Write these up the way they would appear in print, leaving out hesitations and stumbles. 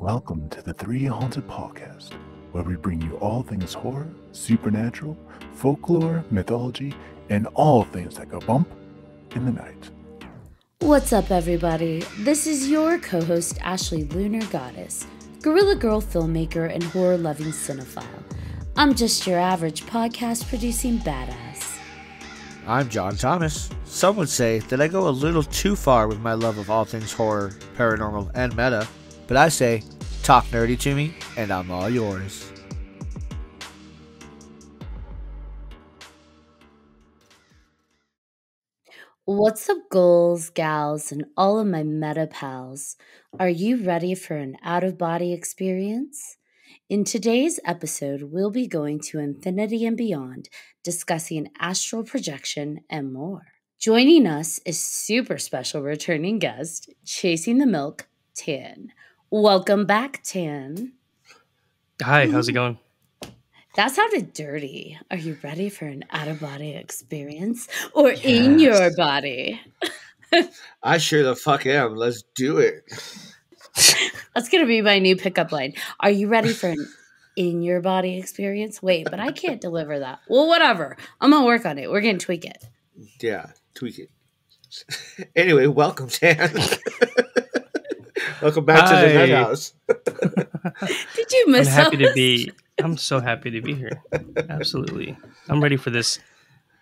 Welcome to the 3Haunted podcast, where we bring you all things horror, supernatural, folklore, mythology, and all things that go bump in the night. What's up, everybody? This is your co-host, Ashley Lunar Goddess, Gorilla Girl filmmaker and horror-loving cinephile. I'm just your average podcast-producing badass. I'm John Thomas. Some would say that I go a little too far with my love of all things horror, paranormal, and meta, but I say, talk nerdy to me, and I'm all yours. What's up, ghouls, gals, and all of my metapals? Are you ready for an out-of-body experience? In today's episode, we'll be going to infinity and beyond, discussing astral projection and more. Joining us is super special returning guest, Chasing the Milk, Tan. Welcome back, Tan. Hi, how's it going? That sounded dirty. Are you ready for an out-of-body experience or in your body? I sure the fuck am. Let's do it. That's going to be my new pickup line. Are you ready for an in-your-body experience? Wait, but I can't deliver that. Well, whatever. I'm going to work on it. We're going to tweak it. Yeah, tweak it. Anyway, welcome, Tan. Welcome back to the nut house. Did you miss I'm so happy to be here. Absolutely. I'm ready for this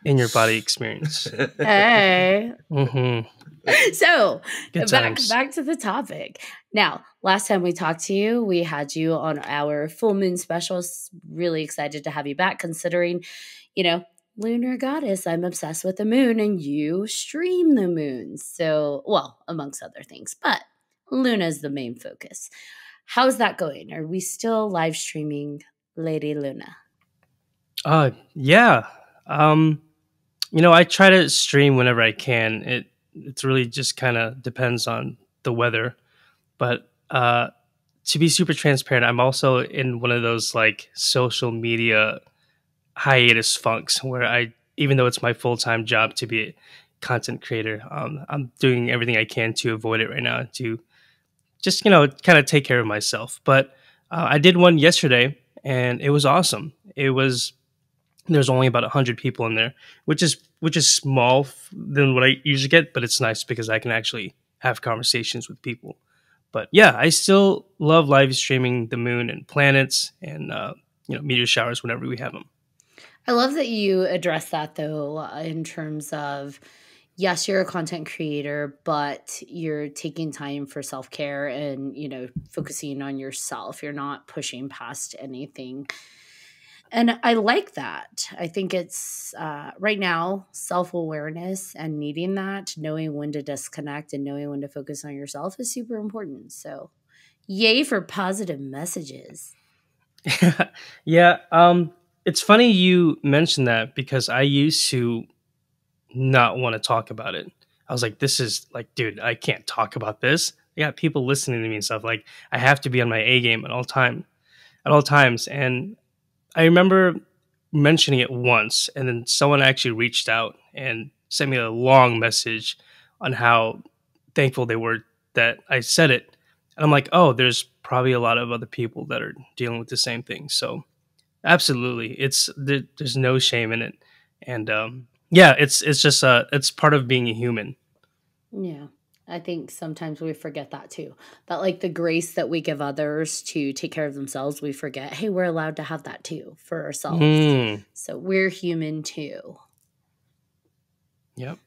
in your body experience. Hey. Mm-hmm. So, back to the topic. Now, last time we talked to you, we had you on our full moon specials. Really excited to have you back, considering, Lunar Goddess, I'm obsessed with the moon, and you stream the moon. So, well, amongst other things, but Luna is the main focus. How's that going? Are we still live streaming Lady Luna? Yeah. I try to stream whenever I can. It's really just kind of depends on the weather. But to be super transparent, I'm also in one of those like social media hiatus funks where even though it's my full-time job to be a content creator, I'm doing everything I can to avoid it right now, to just, kind of take care of myself. But I did one yesterday, and it was awesome. There's only about 100 people in there, which is small than what I usually get, but it's nice because I can actually have conversations with people. But yeah, I still love live streaming the moon and planets and meteor showers whenever we have them. I love that you address that, though, in terms of, yes, you're a content creator, but you're taking time for self-care and, focusing on yourself. You're not pushing past anything. And I like that. I think it's right now, self-awareness and needing that, knowing when to disconnect and knowing when to focus on yourself is super important. So yay for positive messages. Yeah. It's funny you mentioned that because I used to not want to talk about it. I was like, this is like, dude, I can't talk about this. I got people listening to me and stuff. Like, I have to be on my A game at all times. And I remember mentioning it once, and then someone actually reached out and sent me a long message on how thankful they were that I said it. And I'm like, oh, there's probably a lot of other people that are dealing with the same thing. So absolutely, there's no shame in it. And yeah, it's just it's part of being a human. Yeah. I think sometimes we forget that too. That like the grace that we give others to take care of themselves, we forget, hey, we're allowed to have that too for ourselves. So we're human too. Yep.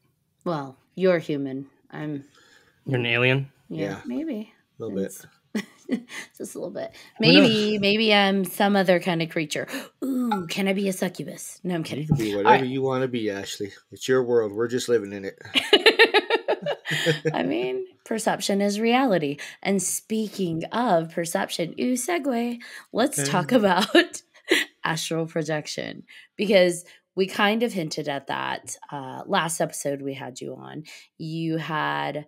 Well, you're human. You're an alien? Yeah. Maybe. A little bit. Just a little bit. Maybe I'm some other kind of creature. Ooh, can I be a succubus? No, I'm kidding. You can be whatever you want to be, Ashley. It's your world. We're just living in it. I mean, perception is reality. And speaking of perception, segue. Let's talk about astral projection, because we kind of hinted at that last episode we had you on. You had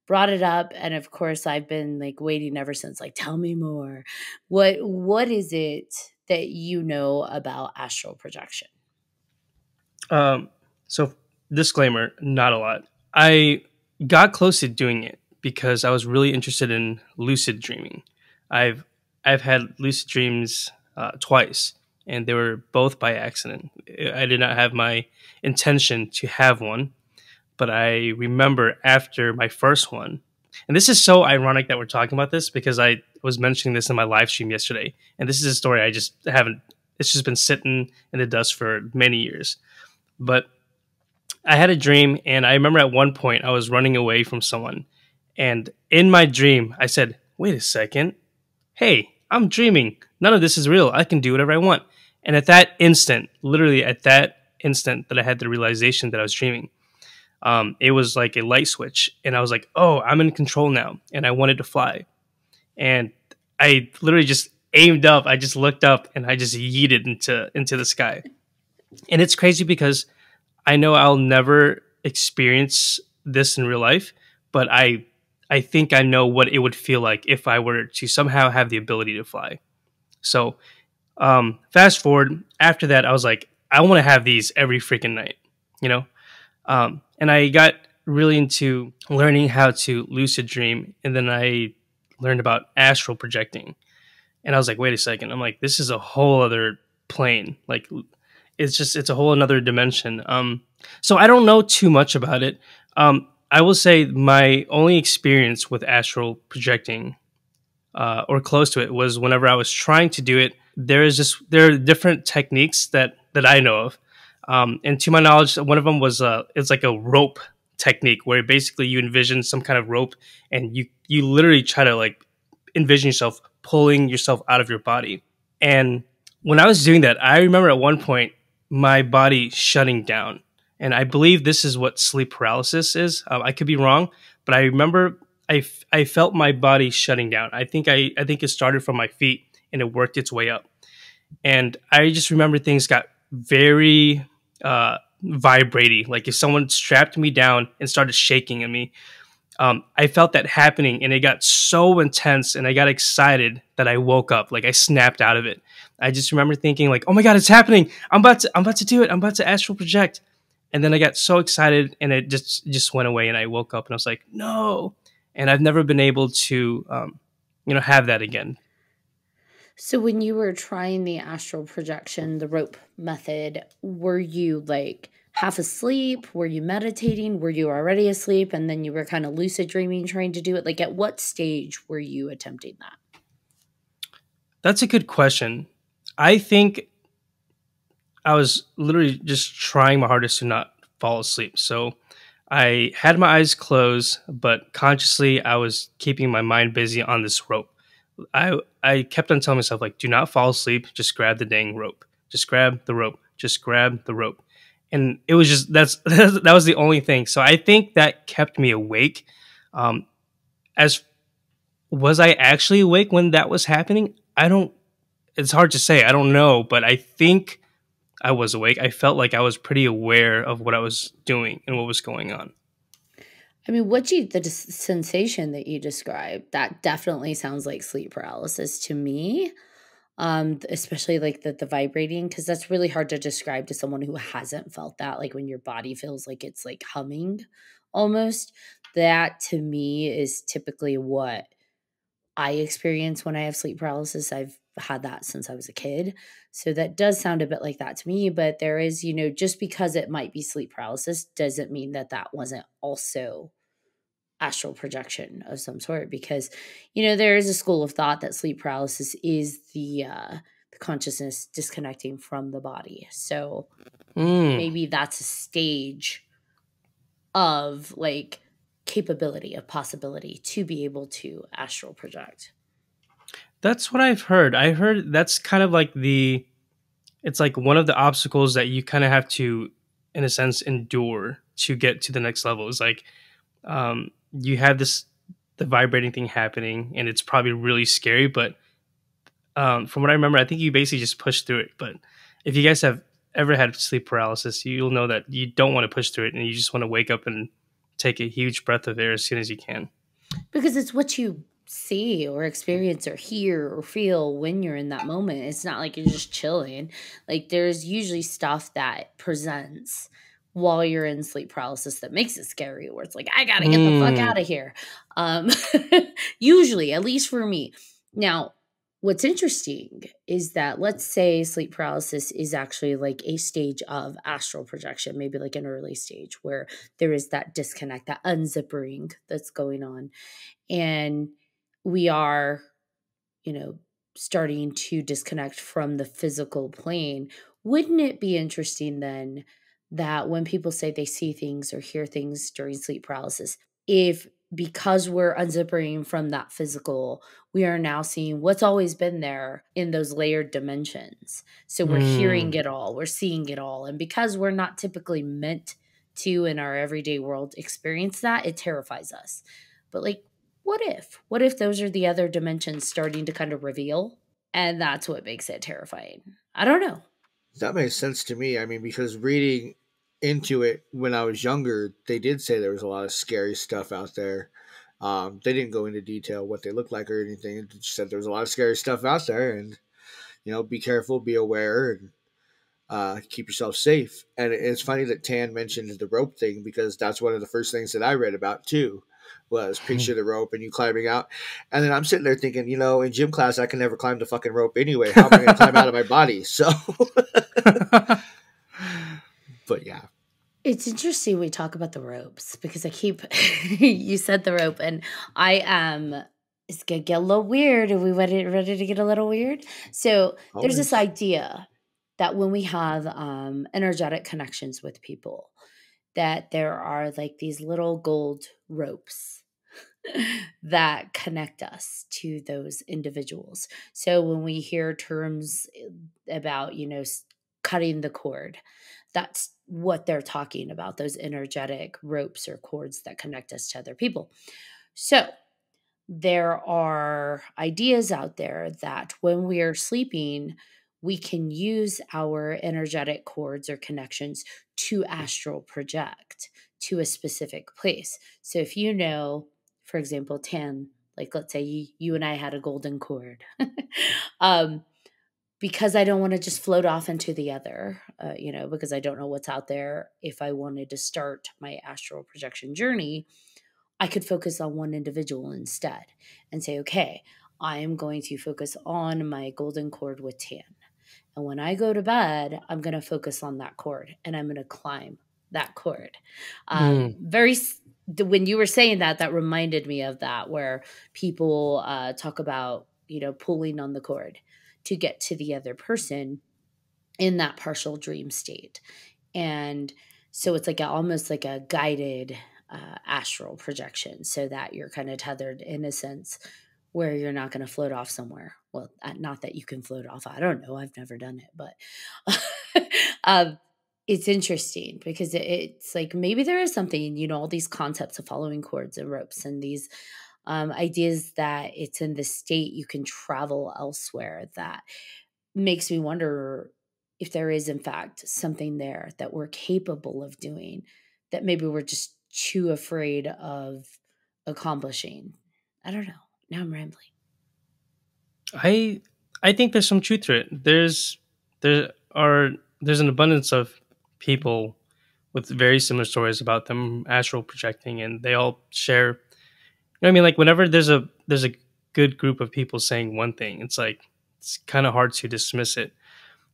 brought it up, and of course I've been like waiting ever since, like, tell me more. What is it that you know about astral projection? So disclaimer, not a lot. I got close to doing it because I was really interested in lucid dreaming. I've I've had lucid dreams twice, and they were both by accident. I did not have my intention to have one, but I remember after my first one, and this is so ironic that we're talking about this because I was mentioning this in my live stream yesterday, and this is a story I just haven't. It's just been sitting in the dust for many years, but I had a dream, and I remember at one point I was running away from someone, and in my dream I said, "Wait a second, hey, I'm dreaming. None of this is real. I can do whatever I want." And at that instant, literally at that instant, that I had the realization that I was dreaming, it was like a light switch, and I was like, "Oh, I'm in control now," and I wanted to fly, and I literally just aimed up. I just looked up, and I just yeeted into the sky. And it's crazy because I know I'll never experience this in real life, but I think I know what it would feel like if I were to somehow have the ability to fly. So fast forward after that, I was like, I want to have these every freaking night, you know. And I got really into learning how to lucid dream, and then I learned about astral projecting, and I was like, wait a second, I'm like, this is a whole other plane, like it's a whole another dimension. So I don't know too much about it. I will say my only experience with astral projecting, or close to it, was whenever I was trying to do it. There are different techniques that I know of, and to my knowledge, one of them was it's like a rope technique where basically you envision some kind of rope, and you literally try to like envision yourself pulling yourself out of your body. And when I was doing that, I remember at one point my body shutting down. And I believe this is what sleep paralysis is. I could be wrong, but I remember I felt my body shutting down. I think it started from my feet and it worked its way up. And I just remember things got very vibrating. Like if someone strapped me down and started shaking at me, I felt that happening, and it got so intense, and I got excited that I woke up. Like I snapped out of it. I just remember thinking like, "Oh my God, it's happening! I'm about to do it. I'm about to astral project." And then I got so excited, and it just went away, and I woke up, and I was like, "No!" And I've never been able to, have that again. So when you were trying the astral projection, the rope method, were you like half asleep? Were you meditating? Were you already asleep and then you were kind of lucid dreaming trying to do it? Like at what stage were you attempting that? That's a good question. I think I was literally just trying my hardest to not fall asleep. So I had my eyes closed, but consciously I was keeping my mind busy on this rope. I kept on telling myself like, do not fall asleep. Just grab the dang rope. Just grab the rope. Just grab the rope. And it was just that was the only thing. So I think that kept me awake. As was I actually awake when that was happening? It's hard to say. I don't know, but I think I was awake. I felt like I was pretty aware of what I was doing and what was going on. I mean, the sensation that you described, that definitely sounds like sleep paralysis to me. Especially like the vibrating, because that's really hard to describe to someone who hasn't felt that, like when your body feels like it's like humming almost. That to me is typically what I experience when I have sleep paralysis. I've had that since I was a kid. So that does sound a bit like that to me, but there is, just because it might be sleep paralysis doesn't mean that that wasn't also astral projection of some sort, because there is a school of thought that sleep paralysis is the consciousness disconnecting from the body. So maybe that's a stage of like capability, of possibility to be able to astral project. That's what I've heard. I heard that's kind of like it's like one of the obstacles that you kind of have to, in a sense, endure to get to the next level. It's like you have the vibrating thing happening, and it's probably really scary. But from what I remember, I think you basically just push through it. But if you guys have ever had sleep paralysis, you'll know that you don't want to push through it, and you just want to wake up and take a huge breath of air as soon as you can. Because it's what you see or experience or hear or feel when you're in that moment. It's not like you're just chilling. Like there's usually stuff that presents while you're in sleep paralysis that makes it scary, where it's like, I gotta get the fuck out of here. Usually, at least for me, Now, what's interesting is that, let's say sleep paralysis is actually like a stage of astral projection, maybe like an early stage where there is that disconnect, that unzippering that's going on. And we are, you know, starting to disconnect from the physical plane. Wouldn't it be interesting then that when people say they see things or hear things during sleep paralysis, if because we're unzipping from that physical, we are now seeing what's always been there in those layered dimensions. So we're hearing Mm. it all, we're seeing it all. And because we're not typically meant to in our everyday world experience that, it terrifies us. But like, what if? What if those are the other dimensions starting to kind of reveal? And that's what makes it terrifying. I don't know. That makes sense to me. I mean, because reading into it when I was younger, they did say there was a lot of scary stuff out there. They didn't go into detail what they looked like or anything. They just said there was a lot of scary stuff out there, and be careful, be aware, and keep yourself safe. And it's funny that Tan mentioned the rope thing, because that's one of the first things that I read about too. Was picture the rope and you climbing out, and then I'm sitting there thinking, in gym class I can never climb the fucking rope anyway. How am I going to climb out of my body? So, but yeah, It's interesting we talk about the ropes because I keep, you said the rope, and I am, it's going to get a little weird. Are we ready to get a little weird? So there's this always. idea that when we have energetic connections with people, that there are like these little gold ropes that connect us to those individuals. So when we hear terms about, cutting the cord, that's what they're talking about, those energetic ropes or cords that connect us to other people. So there are ideas out there that when we are sleeping, we can use our energetic cords or connections to astral project to a specific place. So if for example, Tan, like let's say you and I had a golden cord, um, because I don't want to just float off into the other, because I don't know what's out there. If I wanted to start my astral projection journey, I could focus on one individual instead and say, okay, I am going to focus on my golden cord with Tan. And when I go to bed, I'm going to focus on that cord and I'm going to climb that cord. Mm. When you were saying that, that reminded me of that, where people talk about, pulling on the cord to get to the other person in that partial dream state. And so it's like almost like a guided astral projection, so that you're kind of tethered in a sense where you're not going to float off somewhere. Well, not that you can float off. I don't know. I've never done it, but it's interesting because it's like maybe there is something, all these concepts of following cords and ropes and these ideas that it's in the state you can travel elsewhere, that makes me wonder if there is in fact something there that we're capable of doing that maybe we're just too afraid of accomplishing. I don't know. Now I'm rambling. I think there's some truth to it. There's an abundance of people with very similar stories about them astral projecting, and they all share. What I mean? Like whenever there's a good group of people saying one thing, it's like it's kind of hard to dismiss it.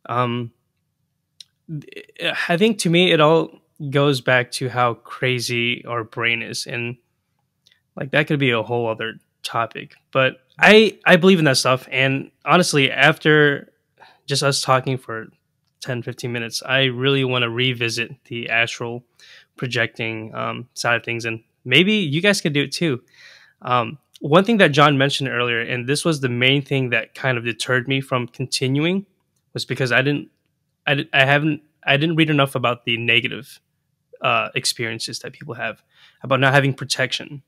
Um, I think to me it all goes back to how crazy our brain is, and like that could be a whole other topic. But I believe in that stuff, and honestly, after just us talking for 10-15 minutes, I really want to revisit the astral projecting side of things, and maybe you guys could do it too. One thing that John mentioned earlier, and this was the main thing that kind of deterred me from continuing, was because I didn't read enough about the negative experiences that people have about not having protection.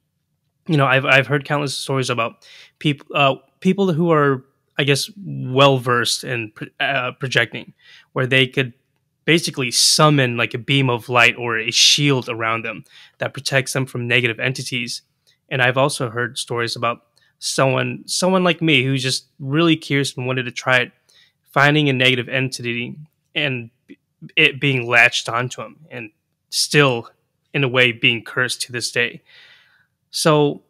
I've heard countless stories about people who are, I guess, well versed in projecting, where they could basically summon like a beam of light or a shield around them that protects them from negative entities. And I've also heard stories about someone like me who's just really curious and wanted to try it, finding a negative entity and it being latched onto him, and still in a way being cursed to this day. So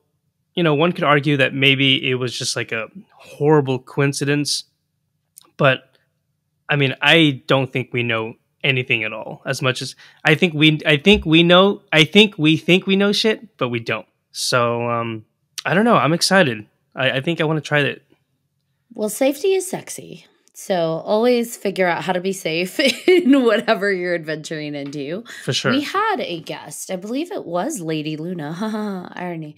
one could argue that maybe it was just like a horrible coincidence, but I mean, I don't think we know anything at all. As much as I think we know, we think we know shit, but we don't. So I don't know. I'm excited. I think I want to try it. Well, safety is sexy. So always figure out how to be safe in whatever you're adventuring into. For sure. We had a guest, I believe it was Lady Luna, irony,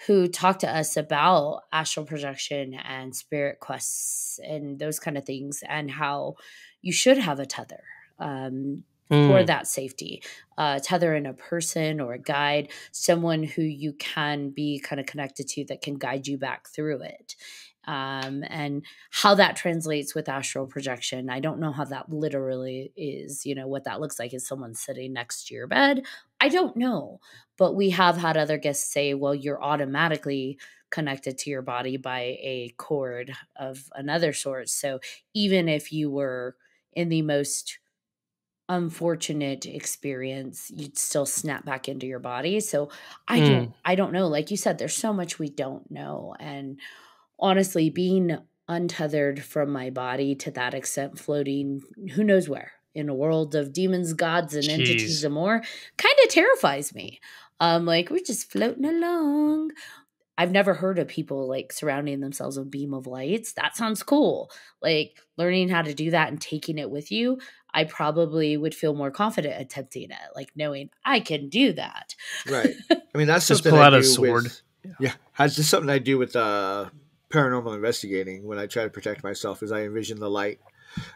who talked to us about astral projection and spirit quests and those kind of things, and how you should have a tether for that safety. Tether in a person or a guide, someone who you can be kind of connected to that can guide you back through it. And how that translates with astral projection, I don't know how that literally is. What that looks like is someone sitting next to your bed. I don't know, but we have had other guests say, well, you're automatically connected to your body by a cord of another sort. So even if you were in the most unfortunate experience, you'd still snap back into your body. So I don't know. Like you said, there's so much we don't know. And honestly, being untethered from my body to that extent, floating who knows where in a world of demons, gods, and entities and more, kind of terrifies me. Like, we're just floating along. I've never heard of people like surrounding themselves with a beam of lights. That sounds cool. Like, learning how to do that and taking it with you, I probably would feel more confident attempting it, like knowing I can do that. Right. I mean, that's just something pull I out do a sword. That's just something I do with paranormal investigating when I try to protect myself, is I envision the light.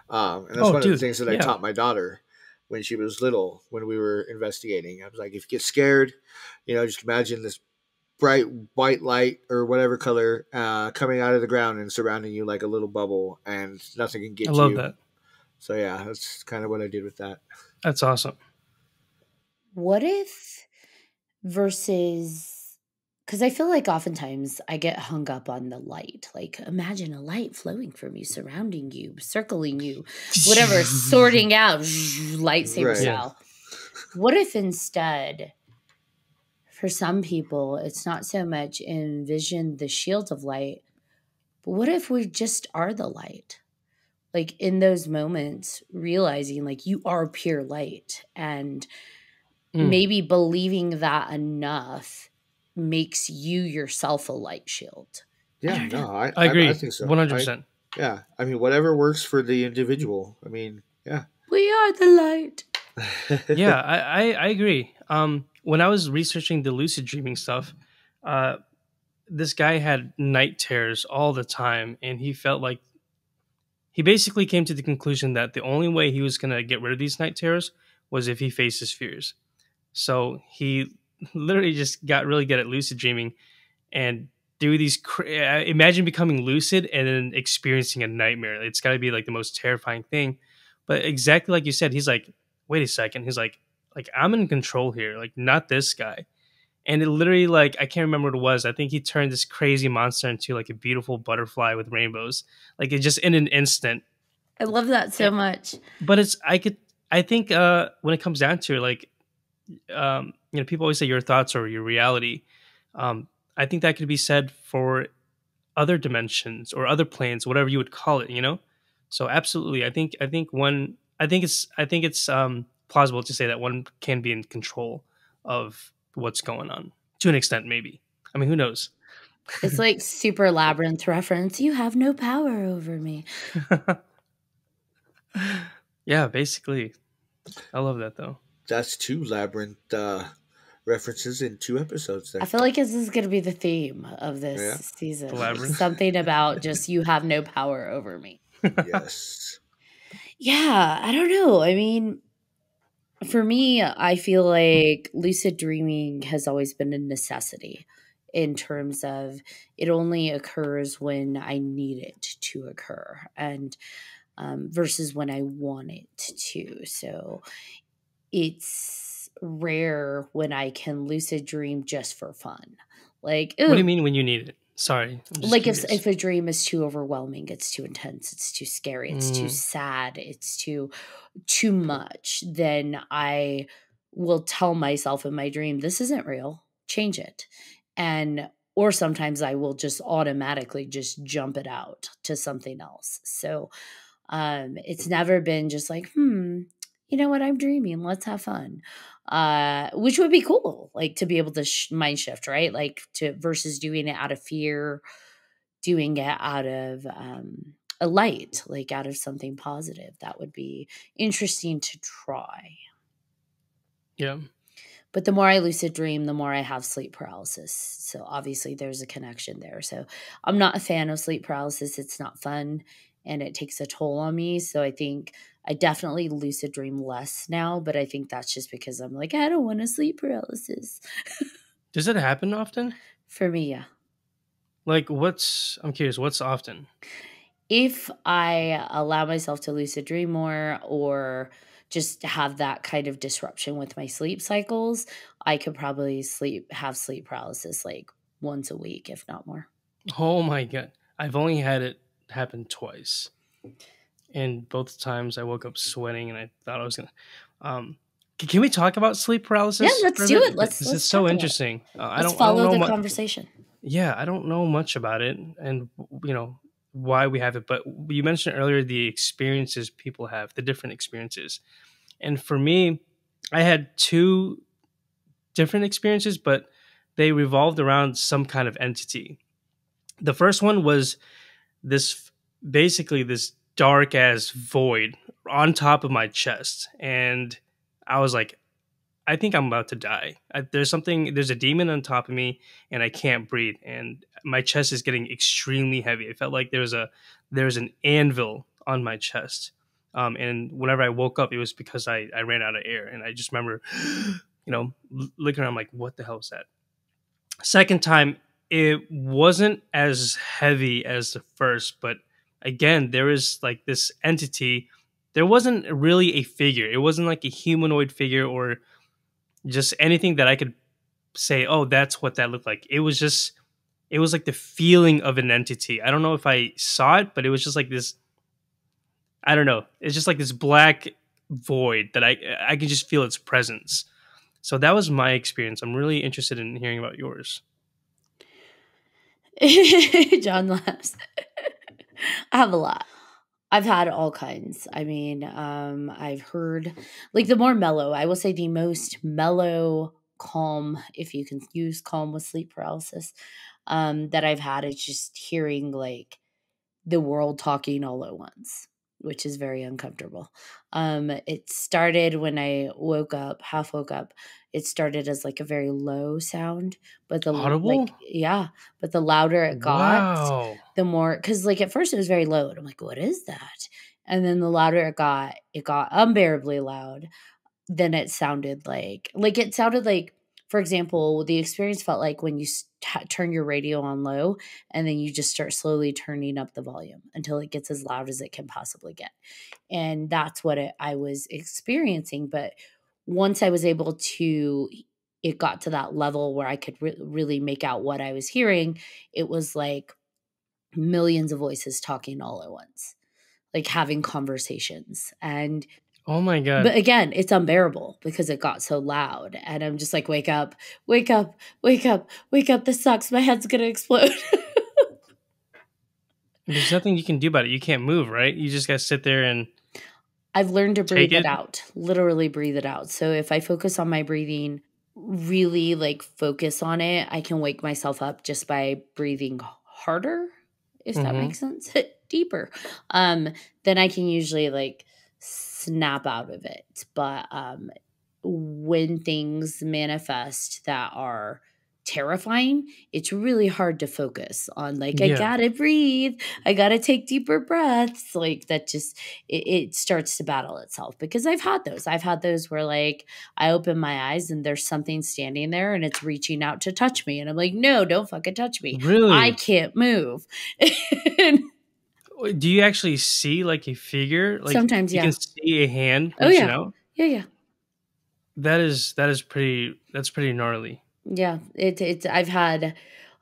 And that's one of the things that I taught my daughter when she was little, when we were investigating. I was like, if you get scared, just imagine this bright white light or whatever color coming out of the ground and surrounding you like a little bubble, and nothing can get you. I love that. So yeah, that's kind of what I did with that. That's awesome. What if versus, because I feel like oftentimes I get hung up on the light. Like, imagine a light flowing from you, surrounding you, circling you, whatever, sorting out lightsaber style. What if instead, for some people, it's not so much envision the shield of light, but what if we just are the light? Like, in those moments, realizing like you are pure light, and maybe believing that enough makes you yourself a light shield. Yeah, I agree. I think so. 100%. Yeah. I mean, whatever works for the individual. I mean, yeah. We are the light. Yeah, I agree. When I was researching the lucid dreaming stuff, this guy had night terrors all the time, and he felt like he basically came to the conclusion that the only way he was going to get rid of these night terrors was if he faced his fears. So he literally just got really good at lucid dreaming and do these. Imagine becoming lucid and then experiencing a nightmare. It's got to be like the most terrifying thing. But exactly like you said, he's like, wait a second. He's like I'm in control here. Like, not this guy. And it literally, like, I can't remember what it was. I think he turned this crazy monster into like a beautiful butterfly with rainbows. Like, it just in an instant. I love that so much. But I think when it comes down to it, like, people always say your thoughts are your reality. I think that could be said for other dimensions or other planes, whatever you would call it, So absolutely. I think it's plausible to say that one can be in control of what's going on to an extent, maybe. I mean, who knows? It's like super Labyrinth reference. You have no power over me. Yeah, basically. I love that, though. That's 2 Labyrinth references in 2 episodes there. I feel like this is going to be the theme of this season. Something about just you have no power over me. Yes. Yeah, I don't know. I mean, for me, I feel like lucid dreaming has always been a necessity in terms of it only occurs when I need it to occur, and versus when I want it to. So it's rare when I can lucid dream just for fun. Like, what do you mean when you need it? Sorry. Like, if a dream is too overwhelming, it's too intense, it's too scary, it's too sad, it's too much, then I will tell myself in my dream, this isn't real, change it. And or sometimes I will just automatically just jump it out to something else. So it's never been just like, you know what, I'm dreaming, let's have fun. Which would be cool, like to be able to mind shift, right? Like to versus doing it out of fear, doing it out of a light, like out of something positive. That would be interesting to try. Yeah. But the more I lucid dream, the more I have sleep paralysis. So obviously there's a connection there. So I'm not a fan of sleep paralysis. It's not fun and it takes a toll on me. So I think I definitely lucid dream less now, but I think that's just because I'm like, I don't want to sleep paralysis. Does it happen often? For me, yeah. Like I'm curious, what's often? If I allow myself to lucid dream more or just have that kind of disruption with my sleep cycles, I could probably have sleep paralysis like once a week, if not more. Oh my God. I've only had it happen twice. And both times I woke up sweating and I thought I was going to. Can we talk about sleep paralysis? Yeah, let's do it. Let's it's so interesting. I don't follow the conversation. Yeah, I don't know much about it and, why we have it. But you mentioned earlier the experiences people have, the different experiences. And for me, I had 2 different experiences, but they revolved around some kind of entity. The first one was basically this dark ass void on top of my chest. And I was like, I think I'm about to die. There's a demon on top of me and I can't breathe. And my chest is getting extremely heavy. It felt like there was an anvil on my chest. And whenever I woke up, it was because I ran out of air. And I just remember, looking around like, what the hell is that? Second time, it wasn't as heavy as the first, but again, there is like this entity. There wasn't really a figure. It wasn't like a humanoid figure or just anything that I could say, oh, that's what that looked like. It was like the feeling of an entity. I don't know if I saw it, but it was just like this, I don't know. It's just like this black void that I can just feel its presence. So that was my experience. I'm really interested in hearing about yours. John laughs. I have a lot. I've had all kinds. I mean, I've heard like the more mellow, I will say the most mellow, calm, if you can use calm with sleep paralysis, that I've had is just hearing like the world talking all at once, which is very uncomfortable. It started when I half woke up. It started as like a very low sound, but audible? But the louder it got, wow. the more, because like at first it was very low, and I'm like, what is that? And then the louder it got unbearably loud. Then it sounded like, for example, the experience felt like when you turn your radio on low and then you just start slowly turning up the volume until it gets as loud as it can possibly get. And that's what I was experiencing. But once I was able to, it got to that level where I could really make out what I was hearing. It was like millions of voices talking all at once, like having conversations. And oh my God. But again, it's unbearable because it got so loud. And I'm just like, wake up, wake up, wake up, wake up. This sucks. My head's going to explode. There's nothing you can do about it. You can't move, right? You just got to sit there and I've learned to breathe it out, literally breathe it out. So if I focus on my breathing, really like focus on it, I can wake myself up just by breathing harder, if that makes sense, deeper. Then I can usually like snap out of it. But when things manifest that are terrifying, it's really hard to focus on like, I gotta breathe, I gotta take deeper breaths. Like that just it starts to battle itself, because I've had those where like I open my eyes and there's something standing there and it's reaching out to touch me, and I'm like, no, don't fucking touch me. Really? I can't move. Do you actually see like a figure? Like sometimes, you can see a hand reaching out? Yeah. That's pretty gnarly. Yeah,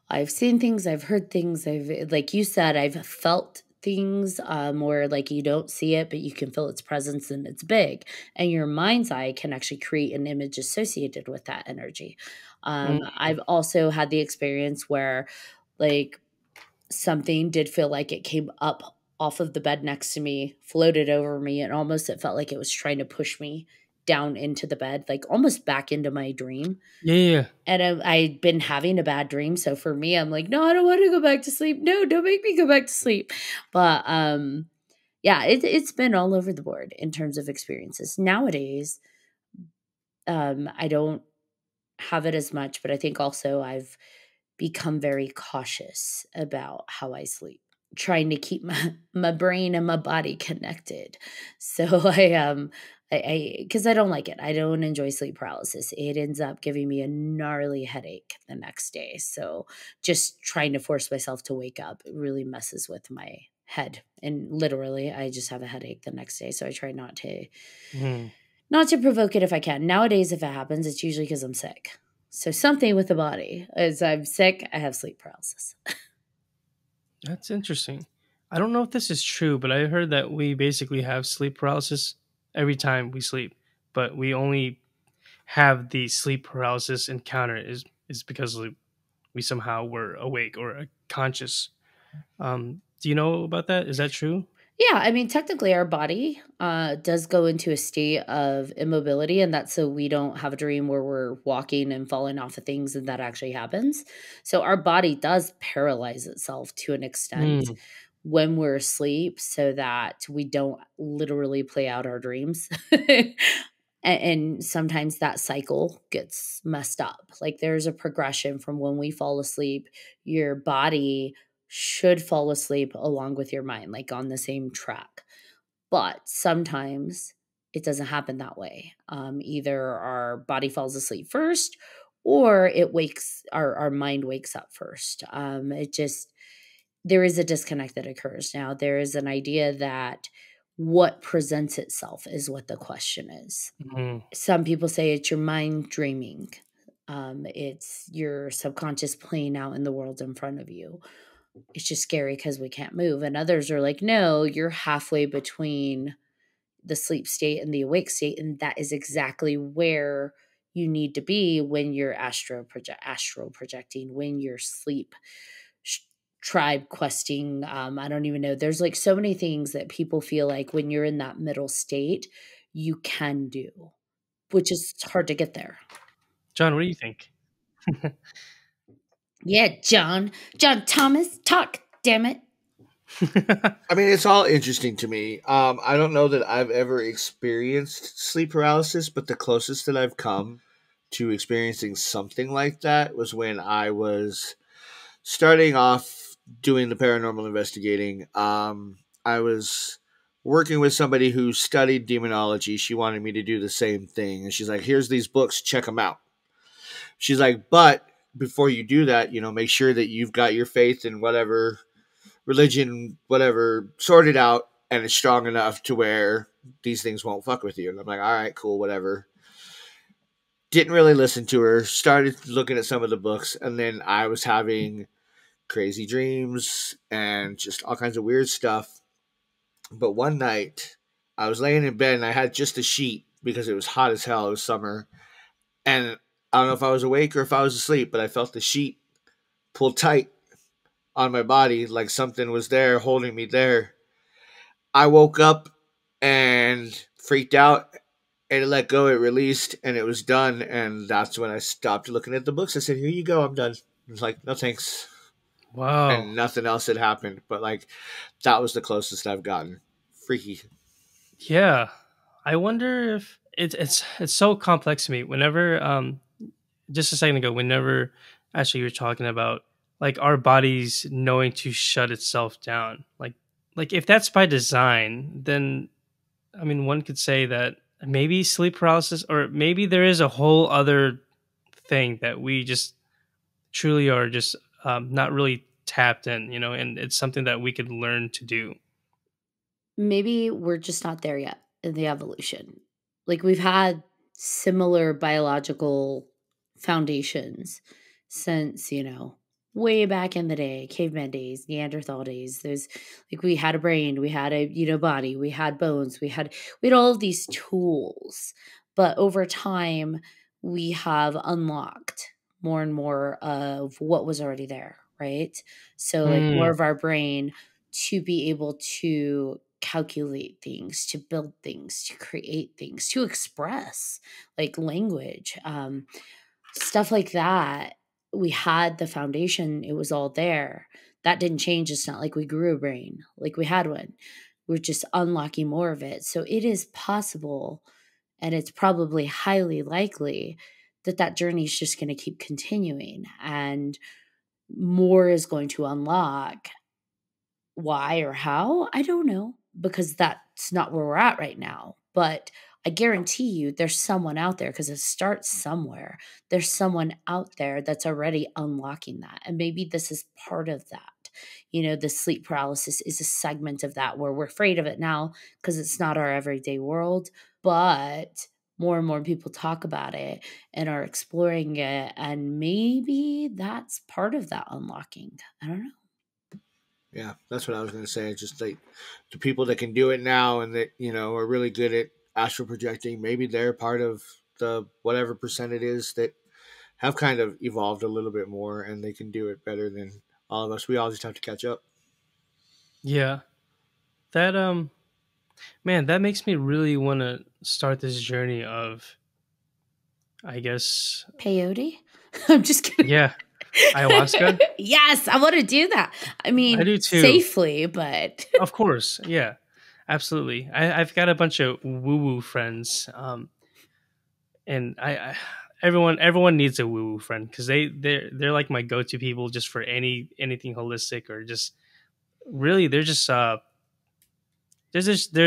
I've seen things, I've heard things, like you said, I've felt things, where like you don't see it, but you can feel its presence and it's big. And your mind's eye can actually create an image associated with that energy. Mm. I've also had the experience where like something did feel like it came up off of the bed next to me, floated over me, and almost it felt like it was trying to push me down into the bed, like almost back into my dream. Yeah, yeah, yeah. And I'd been having a bad dream. So for me, I'm like, no, I don't want to go back to sleep. No, don't make me go back to sleep. But yeah, it's been all over the board in terms of experiences. Nowadays, I don't have it as much, but I think also I've become very cautious about how I sleep, trying to keep my brain and my body connected. So I because I don't like it. I don't enjoy sleep paralysis. It ends up giving me a gnarly headache the next day. So just trying to force myself to wake up really messes with my head. And literally I just have a headache the next day. So I try Mhm. not to provoke it if I can. Nowadays, if it happens, it's usually because I'm sick. So something with the body. As I'm sick, I have sleep paralysis. That's interesting. I don't know if this is true, but I heard that we basically have sleep paralysis every time we sleep, but we only have the sleep paralysis encounter is because we somehow were awake or conscious. Do you know about that? Is that true? Yeah, I mean, technically, our body does go into a state of immobility, and that's so we don't have a dream where we're walking and falling off of things, and that actually happens. So, our body does paralyze itself to an extent Mm. when we're asleep so that we don't literally play out our dreams. And sometimes that cycle gets messed up. Like, there's a progression from when we fall asleep, your body should fall asleep along with your mind, like on the same track. But sometimes it doesn't happen that way. Either our body falls asleep first or our mind wakes up first. There is a disconnect that occurs. Now, there is an idea that what presents itself is what the question is. Mm. Some people say it's your mind dreaming. It's your subconscious playing out in the world in front of you. It's just scary because we can't move. And others are like, no, you're halfway between the sleep state and the awake state. And that is exactly where you need to be when you're astral projecting, when you're sleep tribe questing. I don't even know. There's like so many things that people feel like when you're in that middle state, you can do, which is hard to get there. John, what do you think? Yeah, John Thomas, talk, damn it. I mean, it's all interesting to me. I don't know that I've ever experienced sleep paralysis, but the closest that I've come to experiencing something like that was when I was starting off doing the paranormal investigating. I was working with somebody who studied demonology. She wanted me to do the same thing. And she's like, here's these books, check them out. She's like, but before you do that, make sure that you've got your faith in whatever religion, whatever, sorted out and it's strong enough to where these things won't fuck with you. And I'm like, all right, cool, whatever. Didn't really listen to her. Started looking at some of the books, and then I was having crazy dreams and just all kinds of weird stuff. But one night, I was laying in bed and I had just a sheet because it was hot as hell. It was summer. And I don't know if I was awake or if I was asleep, but I felt the sheet pull tight on my body like something was there holding me there. I woke up and freaked out, and it let go, it released, and it was done. And that's when I stopped looking at the books. I said, here you go, I'm done. I was like, no thanks. Wow. And nothing else had happened. But like, that was the closest I've gotten. Freaky. Yeah. I wonder if it's so complex to me. Whenever just a second ago, whenever actually you were talking about like our bodies knowing to shut itself down. Like if that's by design, then I mean one could say that maybe sleep paralysis, or maybe there is a whole other thing that we just truly are just not really tapped in, and it's something that we could learn to do. Maybe we're just not there yet in the evolution. Like we've had similar biological foundations since, way back in the day, caveman days, Neanderthal days. There's like we had a brain, we had a body, we had bones, we had all of these tools. But over time, we have unlocked more and more of what was already there, right? So like more Mm, of our brain to be able to calculate things, to build things, to create things, to express like language, stuff like that. We had the foundation, it was all there. That didn't change. It's not like we grew a brain, like we had one. We're just unlocking more of it. So it is possible, and it's probably highly likely that that journey is just going to keep continuing and more is going to unlock. Why or how? I don't know, because that's not where we're at right now. But I guarantee you there's someone out there, because it starts somewhere. There's someone out there that's already unlocking that. And maybe this is part of that. The sleep paralysis is a segment of that where we're afraid of it now because it's not our everyday world. But more and more people talk about it and are exploring it. And maybe that's part of that unlocking. I don't know. Yeah, that's what I was going to say. It's just like the people that can do it now and that, are really good at astral projecting, maybe they're part of the whatever percent it is that have kind of evolved a little bit more and they can do it better than all of us. We all just have to catch up. yeah. That man, that makes me really want to start this journey of, I guess, Peyote? I'm just kidding. yeah, ayahuasca. Yes, I want to do that. I I mean, do too. safely, but Of course, yeah, absolutely. I've got a bunch of woo woo friends, and everyone needs a woo woo friend because they're like my go to people just for anything holistic or just really they're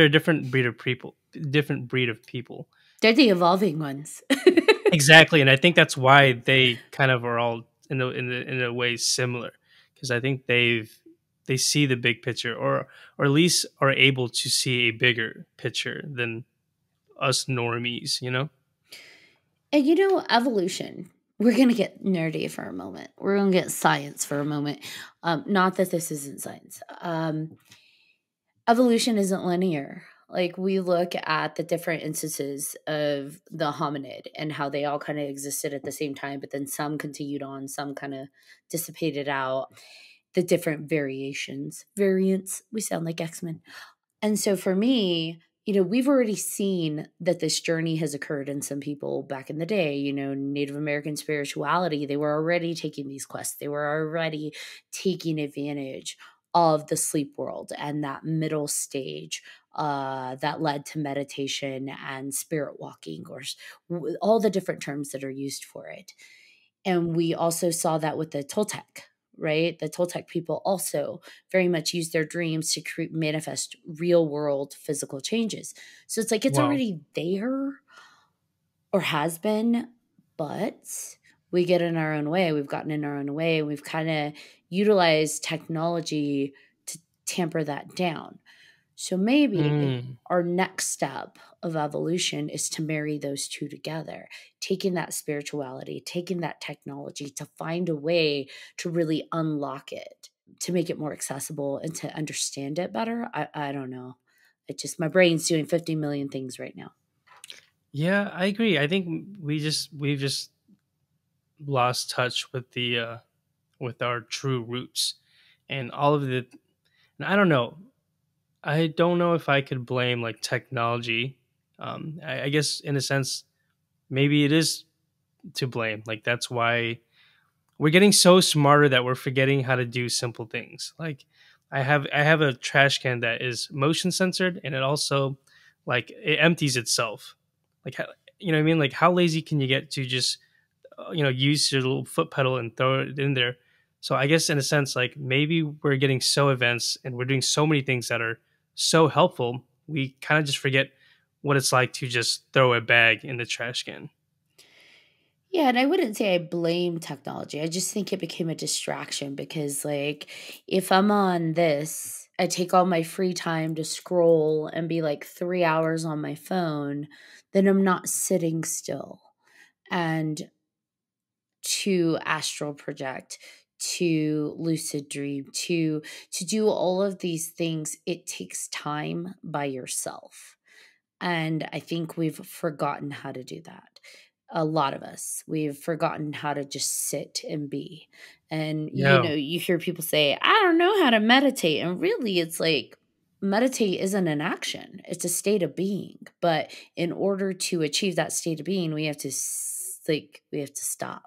a different breed of people, different breed of people. they're the evolving ones. Exactly, and I think that's why they kind of are all in a way similar because I think they see the big picture or at least are able to see a bigger picture than us normies, you know? And evolution. We're going to get nerdy for a moment. We're going to get science for a moment. Not that this isn't science. Evolution isn't linear. Like we look at the different instances of the hominid and how they all kind of existed at the same time, but then some continued on, some kind of dissipated out, the different variants. We sound like X-Men. And so for me, we've already seen that this journey has occurred in some people back in the day. Native American spirituality, they were already taking these quests. They were already taking advantage of the sleep world and that middle stage that led to meditation and spirit walking, or all the different terms that are used for it. And we also saw that with the Toltec, right? The Toltec people also very much use their dreams to manifest real world physical changes. So it's like it's Wow. already there or has been, but we get in our own way. We've gotten in our own way. We've kind of utilized technology to tamper that down. So maybe Mm, our next step of evolution is to marry those two together, taking that spirituality, taking that technology to find a way to really unlock it, to make it more accessible and to understand it better. I don't know. It just, my brain's doing 50 million things right now. yeah, I agree. I think we've just lost touch with our true roots and all of the. And I don't know. I don't know if I could blame like technology. I guess in a sense, maybe it is to blame. Like that's why we're getting so smarter that we're forgetting how to do simple things. Like I have a trash can that is motion censored and it also like it empties itself. Like you know what I mean? Like how lazy can you get to just use your little foot pedal and throw it in there? So I guess in a sense like maybe we're getting so advanced and we're doing so many things that are so helpful, we kind of just forget what it's like to just throw a bag in the trash can. Yeah, and I wouldn't say I blame technology. I just think it became a distraction because, like, if I'm on this, I take all my free time to scroll and be like 3 hours on my phone, then I'm not sitting still. And to astral project, to lucid dream, to do all of these things, it takes time by yourself. And I think we've forgotten how to do that. A lot of us, we've forgotten how to just sit and be. And, Yeah. you hear people say, I don't know how to meditate. And really, it's like, meditate isn't an action, it's a state of being. But in order to achieve that state of being, we have to, we have to stop.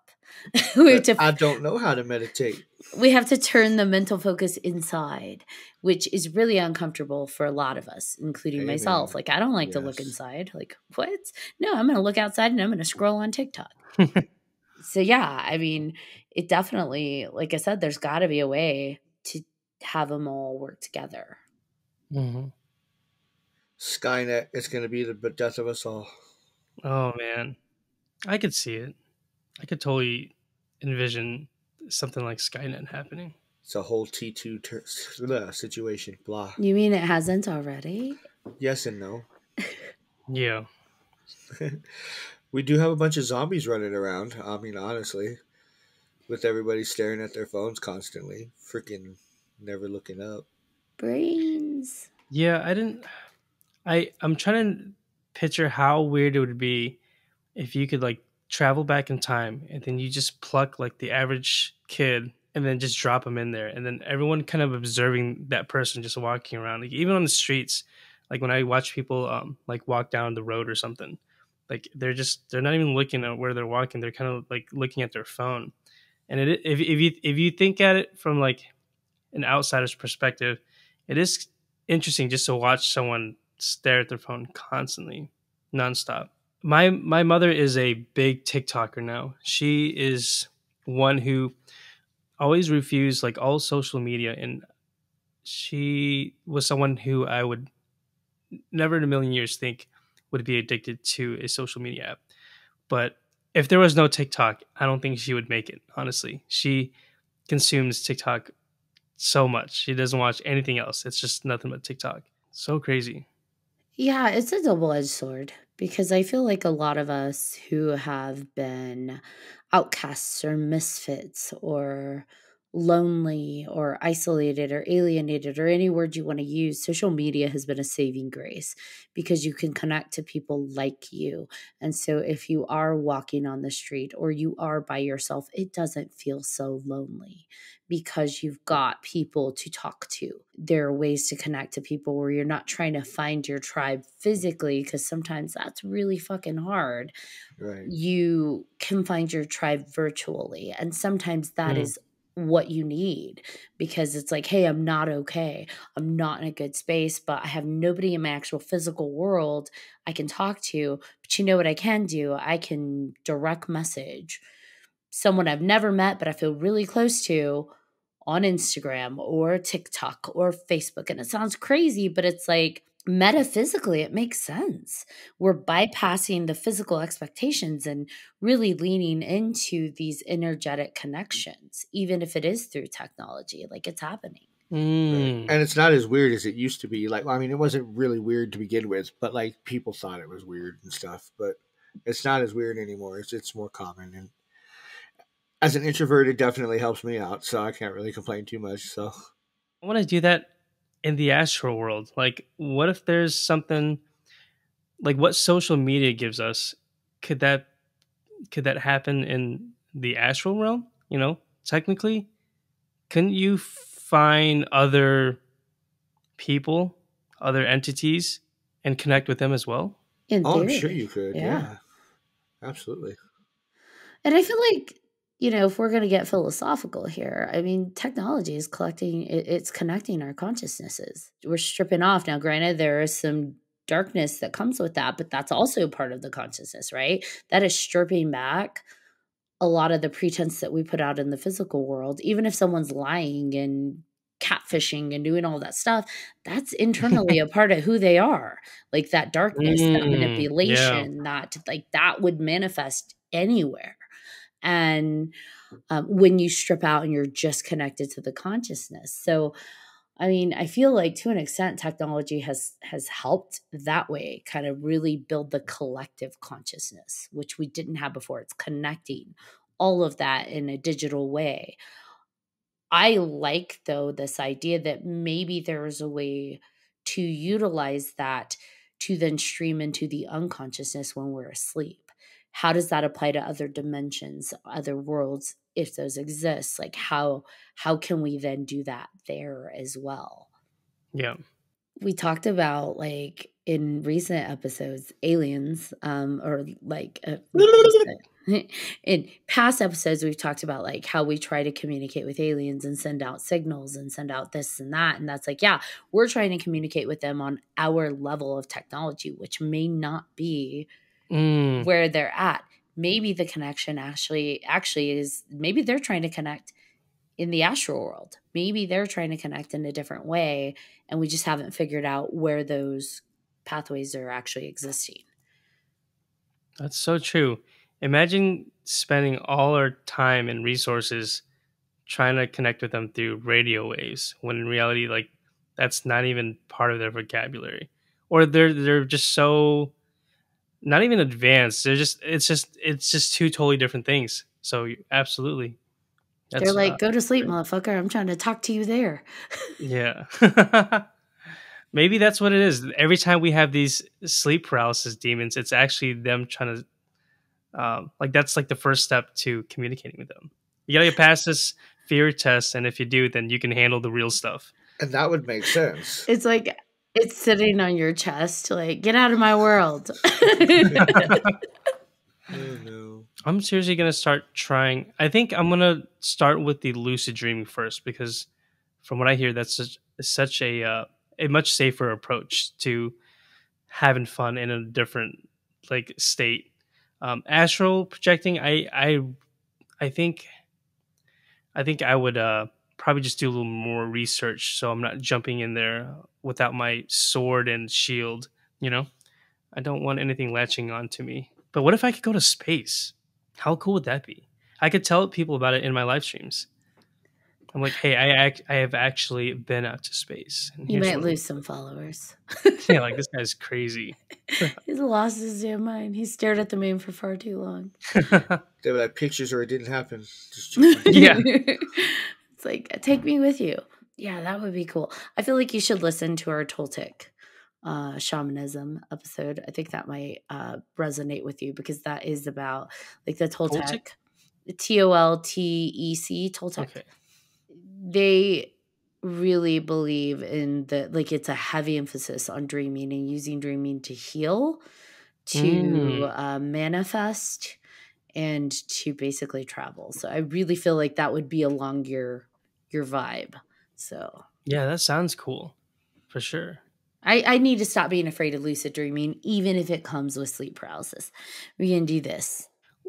we have But to I don't know how to meditate. we have to turn the mental focus inside, which is really uncomfortable for a lot of us, including myself. Amen. Like, I don't like to look Yes. inside. Like, what? No, I'm going to look outside and I'm going to scroll on TikTok. So, yeah, I mean, it definitely, like I said, there's got to be a way to have them all work together. hmm Skynet is going to be the death of us all. Oh man, I could see it. I could totally envision something like Skynet happening. It's a whole T2 situation. Blah. You mean it hasn't already? Yes and no. Yeah. We do have a bunch of zombies running around. I mean, honestly, with everybody staring at their phones constantly, freaking never looking up. Brains. Yeah, I'm trying to picture how weird it would be if you could like travel back in time and then you just pluck like the average kid and then just drop them in there and then everyone kind of observing that person just walking around, like even on the streets, like when I watch people like walk down the road or something, like they're not even looking at where they're walking, they're kind of like looking at their phone. And if you think at it from like an outsider's perspective, it is interesting just to watch someone stare at their phone constantly, nonstop. My mother is a big TikToker now. She is one who always refused like all social media, and she was someone who I would never in a million years think would be addicted to a social media app. But if there was no TikTok, I don't think she would make it. Honestly, she consumes TikTok so much. She doesn't watch anything else. It's just nothing but TikTok. So crazy. Yeah, it's a double-edged sword because I feel like a lot of us who have been outcasts or misfits or lonely or isolated or alienated or any word you want to use, social media has been a saving grace because you can connect to people like you. And so if you are walking on the street or you are by yourself, it doesn't feel so lonely because you've got people to talk to. There are ways to connect to people where you're not trying to find your tribe physically, because sometimes that's really fucking hard. Right. You can find your tribe virtually. And sometimes that is what you need, because it's like, hey, I'm not okay. I'm not in a good space, but I have nobody in my actual physical world I can talk to. But you know what I can do? I can direct message someone I've never met, but I feel really close to on Instagram or TikTok or Facebook. And it sounds crazy, but it's like metaphysically, it makes sense. We're bypassing the physical expectations and really leaning into these energetic connections, even if it is through technology, like it's happening. Right. And it's not as weird as it used to be. Like, I mean, it wasn't really weird to begin with, but like people thought it was weird and stuff. But it's not as weird anymore. It's more common. And as an introvert, it definitely helps me out. So I can't really complain too much. So I want to do that in the astral world. Like, what if there's something like what social media gives us? Could that happen in the astral realm? You know, technically, couldn't you find other people, other entities, and connect with them as well? In I'm theory. sure you could. Yeah. Absolutely. And I feel like, if we're going to get philosophical here, I mean, technology is it's connecting our consciousnesses. We're stripping off. Now, granted, there is some darkness that comes with that, but that's also part of the consciousness, right? That is stripping back a lot of the pretense that we put out in the physical world. Even if someone's lying and catfishing and doing all that stuff, that's internally a part of who they are. Like that darkness, that Yeah. manipulation, that would manifest anywhere. And when you strip out and you're just connected to the consciousness. So, I mean, I feel like to an extent, technology has helped that way, kind of really build the collective consciousness, which we didn't have before. It's connecting all of that in a digital way. I like, though, this idea that maybe there is a way to utilize that to then stream into the unconsciousness when we're asleep. How does that apply to other dimensions, other worlds, if those exist? Like how can we then do that there as well? Yeah. We talked about, like, in recent episodes, aliens, or like in past episodes, we've talked about like how we try to communicate with aliens and send out signals and send out this and that. And that's like, yeah, we're trying to communicate with them on our level of technology, which may not be Mm, where they're at. Maybe the connection actually is, maybe they're trying to connect in the astral world. Maybe they're trying to connect in a different way, and we just haven't figured out where those pathways are actually existing. that's so true. Imagine spending all our time and resources trying to connect with them through radio waves, when in reality, like, that's not even part of their vocabulary, or they're just so not even advanced. It's just two totally different things. So absolutely, They're that's like, go to sleep, motherfucker. I'm trying to talk to you there. yeah. Maybe that's what it is. Every time we have these sleep paralysis demons, it's actually them trying to like, that's like the first step to communicating with them. You gotta get past this fear test, and if you do, then you can handle the real stuff. And that would make sense. It's like it's sitting on your chest, like, get out of my world. Oh no. I'm seriously gonna start trying. I think I'm gonna start with the lucid dreaming first, because from what I hear, that's such a much safer approach to having fun in a different, like, state. Astral projecting, I think I would probably just do a little more research, so I'm not jumping in there without my sword and shield. You know, I don't want anything latching onto me. But what if I could go to space? How cool would that be? I could tell people about it in my live streams. I'm like, hey, I have actually been out to space. And You here's might what- lose some followers. Yeah, like, this guy's crazy. He's lost his damn mind. He stared at the moon for far too long. They were like pictures or it didn't happen. Just Yeah. It's like, take me with you. Yeah, that would be cool. I feel like you should listen to our Toltec shamanism episode. I think that might resonate with you, because that is about like the Toltec, Toltec? Toltec, Toltec. Okay. They really believe in like, it's a heavy emphasis on dreaming and using dreaming to heal, to manifest, and to basically travel. So I really feel like that would be along your vibe. So Yeah, that sounds cool. For sure. I need to stop being afraid of lucid dreaming, even if it comes with sleep paralysis. We can do this.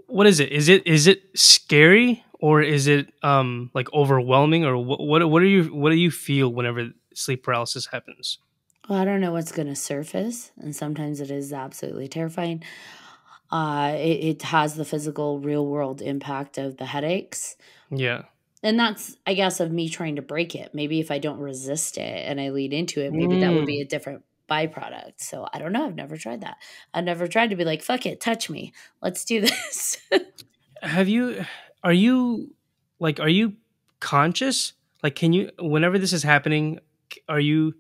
What is it? Is it scary, or is it like overwhelming, or what do you feel whenever sleep paralysis happens? Well, I don't know what's going to surface, and sometimes it is absolutely terrifying. It has the physical, real world impact of the headaches. Yeah. And that's, I guess, of me trying to break it. Maybe if I don't resist it and I lead into it, maybe that would be a different byproduct. So I don't know. I've never tried that. I've never tried to be like, fuck it, touch me. Let's do this. Are you conscious? Like, can you, whenever this is happening, are you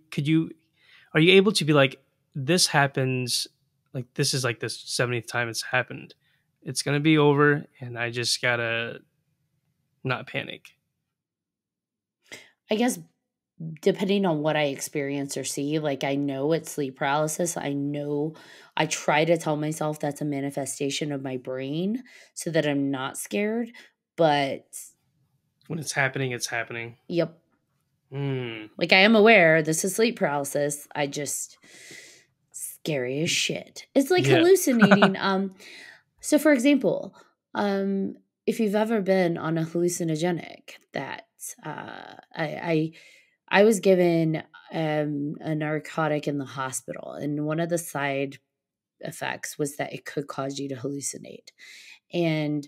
able to be like, this happens, like, this is like the 70th time it's happened. It's going to be over, and I just gotta not panic. I guess depending on what I experience or see, like, I know it's sleep paralysis. I try to tell myself that's a manifestation of my brain so that I'm not scared. But When it's happening, it's happening. yep. Mm. Like, I am aware this is sleep paralysis. I just scary as shit. It's like Yeah. hallucinating. So for example, if you've ever been on a hallucinogenic, that I was given a narcotic in the hospital, and one of the side effects was that it could cause you to hallucinate. And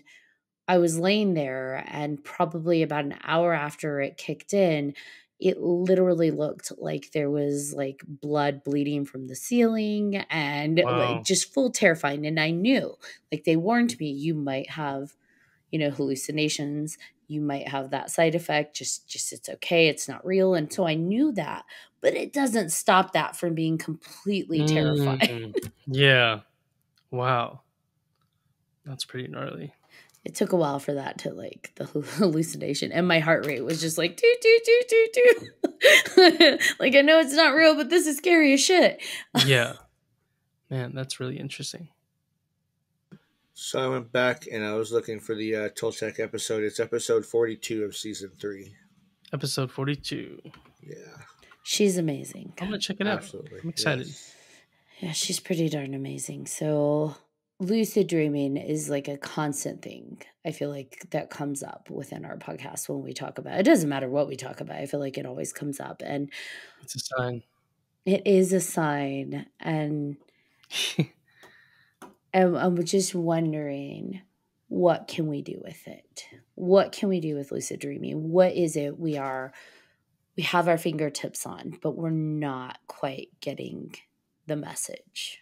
I was laying there, and probably about an hour after it kicked in, it literally looked like there was like blood bleeding from the ceiling, and Wow. like just full terrifying. And I knew, like, they warned me, you might have, hallucinations. you might have that side effect. Just it's okay. It's not real. And so I knew that, but it doesn't stop that from being completely terrifying. Yeah. Wow. That's pretty gnarly. It took a while for that to like the hallucination, and my heart rate was just like toot toot toot toot toot. Like I know it's not real, but this is scary as shit. Yeah. Man, that's really interesting. So I went back and I was looking for the Toltec episode. It's episode 42 of season 3. Episode 42. Yeah. She's amazing. I'm gonna check it out. Absolutely. I'm excited. Yes. Yeah, she's pretty darn amazing. So lucid dreaming is like a constant thing. I feel like that comes up within our podcast when we talk about it. It doesn't matter what we talk about. I feel like it always comes up, and It's a sign. it is a sign. And I'm just wondering, what can we do with it? What can we do with lucid dreaming? What is it we have our fingertips on, but we're not quite getting the message?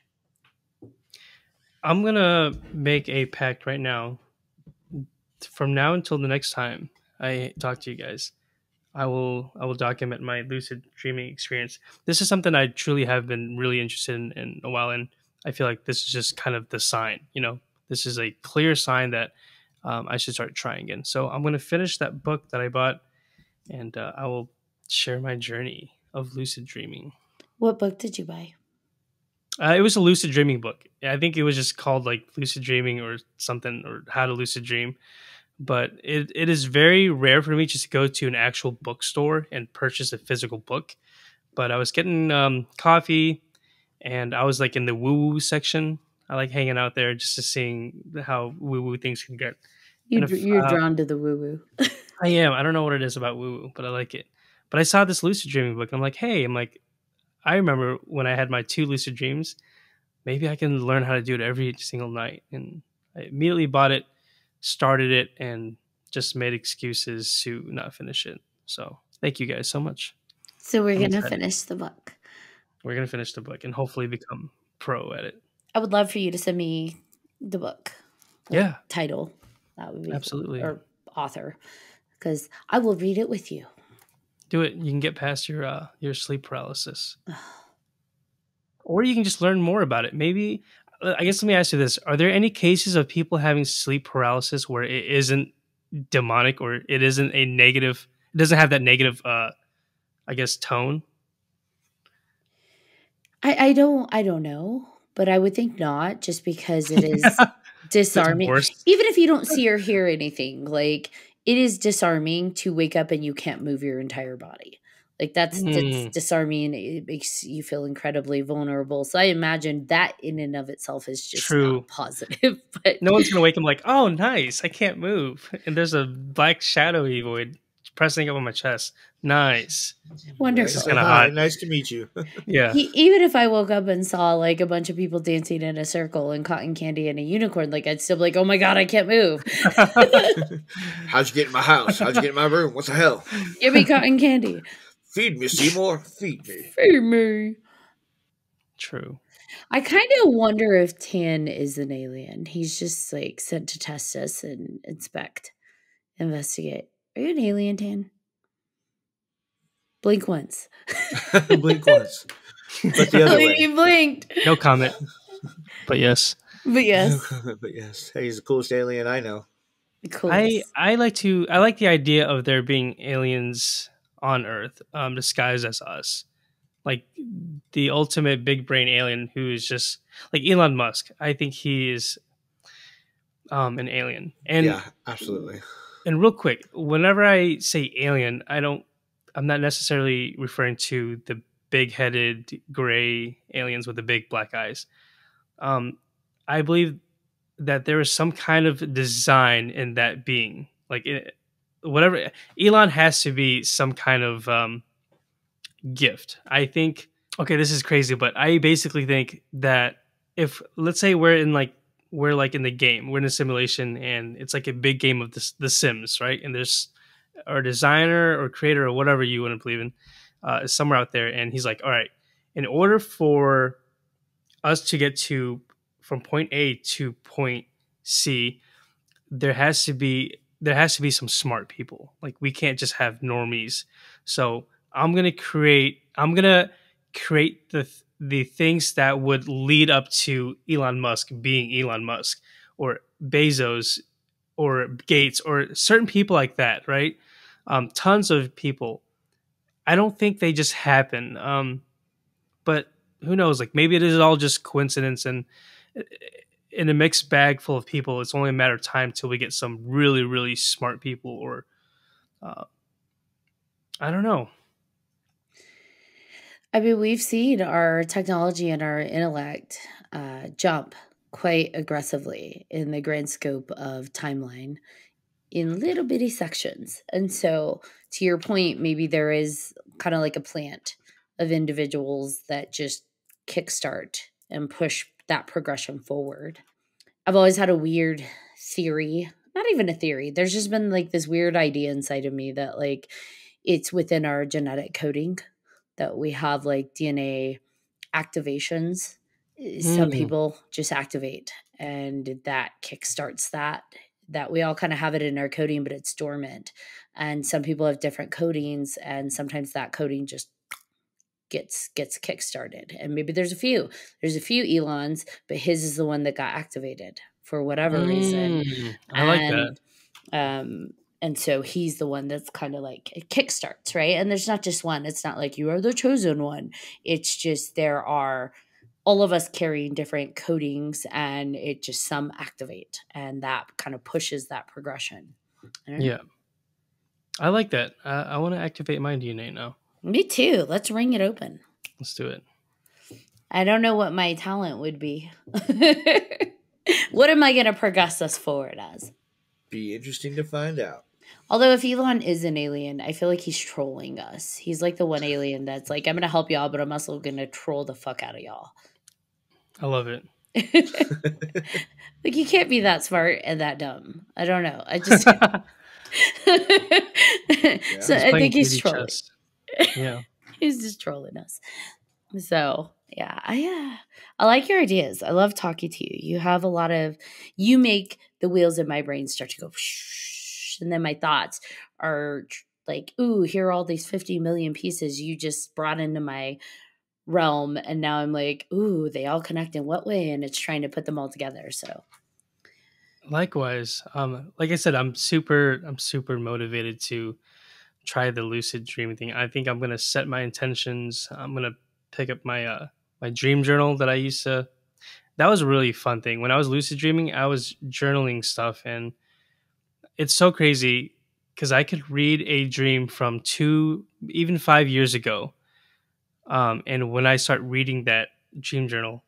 I'm gonna make a pact right now. From now until the next time I talk to you guys, I will document my lucid dreaming experience. This is something I truly have been really interested in a while, and I feel like this is just kind of the sign. This is a clear sign that I should start trying again. So I'm going to finish that book that I bought, and I will share my journey of lucid dreaming. What book did you buy? It was a lucid dreaming book. I think it was just called like Lucid Dreaming or something, or How to Lucid Dream. But it is very rare for me just to go to an actual bookstore and purchase a physical book. But I was getting coffee, and I was like in the woo-woo section. I like hanging out there just to seeing how woo-woo things can get. You're drawn to the woo-woo. I am. I don't know what it is about woo-woo, but I like it. But I saw this lucid dreaming book, and I'm like, hey, I remember when I had my 2 lucid dreams, maybe I can learn how to do it every single night. And I immediately bought it, started it, and just made excuses to not finish it. So thank you guys so much. So we're going to finish the book. We're going to finish the book and hopefully become pro at it. I would love for you to send me the book. Yeah. Title. That would be absolutely. Cool. Or author. Because I will read it with you. Do it. You can get past your sleep paralysis. Or you can just learn more about it. Maybe, I guess let me ask you this. Are there any cases of people having sleep paralysis where it isn't demonic, or it isn't a negative, it doesn't have that negative, I guess, tone? I don't know, but I would think not, just because it is disarming. Even if you don't see or hear anything, like it is disarming to wake up and you can't move your entire body. Like that's disarming. It makes you feel incredibly vulnerable. So I imagine that in and of itself is just not positive. But no one's gonna wake up like, oh, nice, I can't move, and there's a black shadowy void pressing up on my chest. Nice, wonderful. Kind of hot. Nice to meet you. Yeah. Even if I woke up and saw like a bunch of people dancing in a circle and cotton candy and a unicorn, like I'd still be like, oh my god, I can't move. How'd you get in my house? How'd you get in my room? What the hell? Give me cotton candy. Feed me, Seymour. Feed me. Feed me. True. I kind of wonder if Tan is an alien. He's just like sent to test us and investigate. Are you an alien, Tan? Blink once. Blink once. But the other way. You blinked. No comment. But yes. But yes. But yes. Hey, he's the coolest alien I know. Coolest. I like the idea of there being aliens on Earth, disguised as us, like the ultimate big brain alien who is just like Elon Musk. I think he is an alien. And yeah, absolutely. And real quick, whenever I say alien, I'm not necessarily referring to the big-headed gray aliens with the big black eyes. I believe that there is some kind of design in that being, like whatever. Elon has to be some kind of gift. I think. Okay, this is crazy, but I basically think that if, let's say, we're in the game, we're in a simulation, and it's like a big game of the Sims, right? And there's our designer or creator or whatever you want to believe in is somewhere out there, and he's like, all right, in order for us to get from point A to point C, there has to be there has to be some smart people. Like we can't just have normies. So I'm gonna create the things that would lead up to Elon Musk being Elon Musk, or Bezos, or Gates, or certain people like that, right? Tons of people. I don't think they just happen. But who knows? Like maybe it is all just coincidence, and in a mixed bag full of people, it's only a matter of time till we get some really, really smart people, or uh, I don't know. I mean, we've seen our technology and our intellect jump quite aggressively in the grand scope of timeline in little bitty sections. And so, to your point, maybe there is kind of like a plant of individuals that just kickstart and push that progression forward. I've always had a weird theory, not even a theory. There's just been like this weird idea inside of me that like it's within our genetic coding that we have like DNA activations. Some people just activate and that kickstarts that we all kind of have it in our coding, but it's dormant. And some people have different codings, and sometimes that coding just gets kickstarted. And maybe there's a few Elons, but his is the one that got activated for whatever reason. I like that. And so he's the one that's kind of like it kickstarts, right? And there's not just one. It's not like you are the chosen one. It's just there are all of us carrying different codings, and it just some activate, and that kind of pushes that progression. Yeah, I like that. I want to activate my DNA now. Me too. Let's ring it open. Let's do it. I don't know what my talent would be. What am I going to progress us forward as? Be interesting to find out. Although if Elon is an alien, I feel like he's trolling us. He's like the one alien that's like, I'm going to help y'all, but I'm also going to troll the fuck out of y'all. I love it. Like, you can't be that smart and that dumb. I don't know. I just... So I think he's trolling. Yeah. He's just trolling us. So, yeah. I like your ideas. I love talking to you. You have a lot of... You make the wheels in my brain start to go... And then my thoughts are like, ooh, here are all these 50 million pieces you just brought into my realm. And now I'm like, ooh, they all connect in what way? And it's trying to put them all together. So likewise, like I said, I'm super motivated to try the lucid dreaming thing. I think I'm going to set my intentions. I'm going to pick up my my dream journal that I used to. That was a really fun thing. When I was lucid dreaming, I was journaling stuff, and it's so crazy because I could read a dream from even 5 years ago. And when I start reading that dream journal,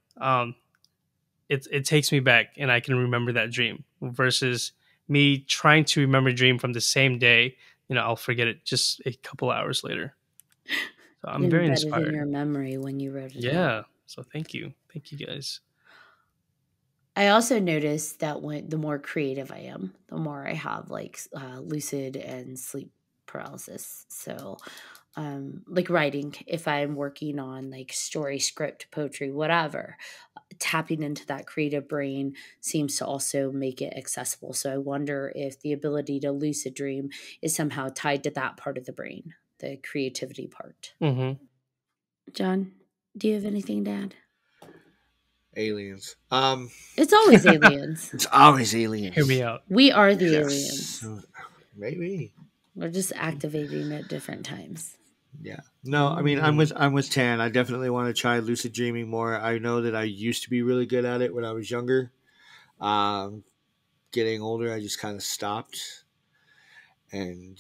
it takes me back, and I can remember that dream, versus me trying to remember a dream from the same day. I'll forget it just a couple hours later. So I'm very inspired. In your memory when you wrote it. Yeah. So thank you guys. I also noticed that the more creative I am, the more I have like lucid and sleep paralysis. So like writing, if I'm working on like story, script, poetry, whatever, tapping into that creative brain seems to also make it accessible. So I wonder if the ability to lucid dream is somehow tied to that part of the brain, the creativity part. Mm-hmm. John, do you have anything to add? Aliens. It's always aliens. It's always aliens. Hear me out. We are the aliens. Maybe. We're just activating at different times. Yeah. No, I mean, I'm with Tan. I definitely want to try lucid dreaming more. I know that I used to be really good at it when I was younger. Getting older, I just kind of stopped. And,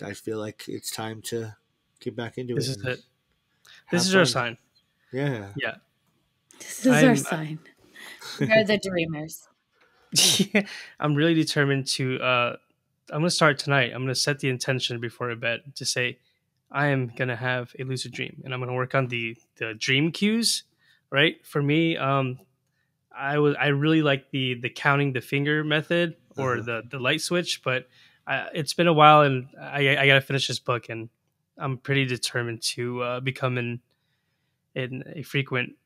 I feel like it's time to get back into it. This is it. This is our sign. Yeah. Yeah. This is our sign. We're the dreamers. Yeah, I'm really determined to... I'm going to start tonight. I'm going to set the intention before bed to say, I am going to have a lucid dream. And I'm going to work on the dream cues, right? For me, I really like the counting the finger method, or the light switch, but it's been a while, and I got to finish this book, and I'm pretty determined to become a frequent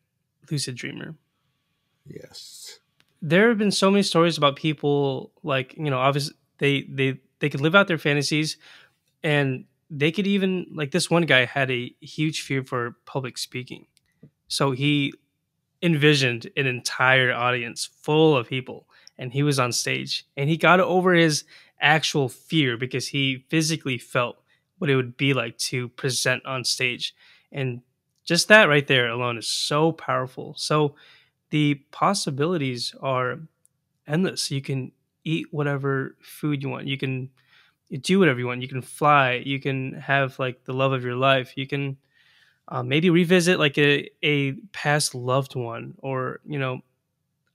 lucid dreamer. Yes. there have been so many stories about people, like, obviously they could live out their fantasies, and they could even, like, this one guy had a huge fear for public speaking. So he envisioned an entire audience full of people, and he was on stage, and he got over his actual fear because he physically felt what it would be like to present on stage. And just that right there alone is so powerful. So the possibilities are endless. You can eat whatever food you want. You can do whatever you want. You can fly. You can have like the love of your life. You can maybe revisit like a past loved one, or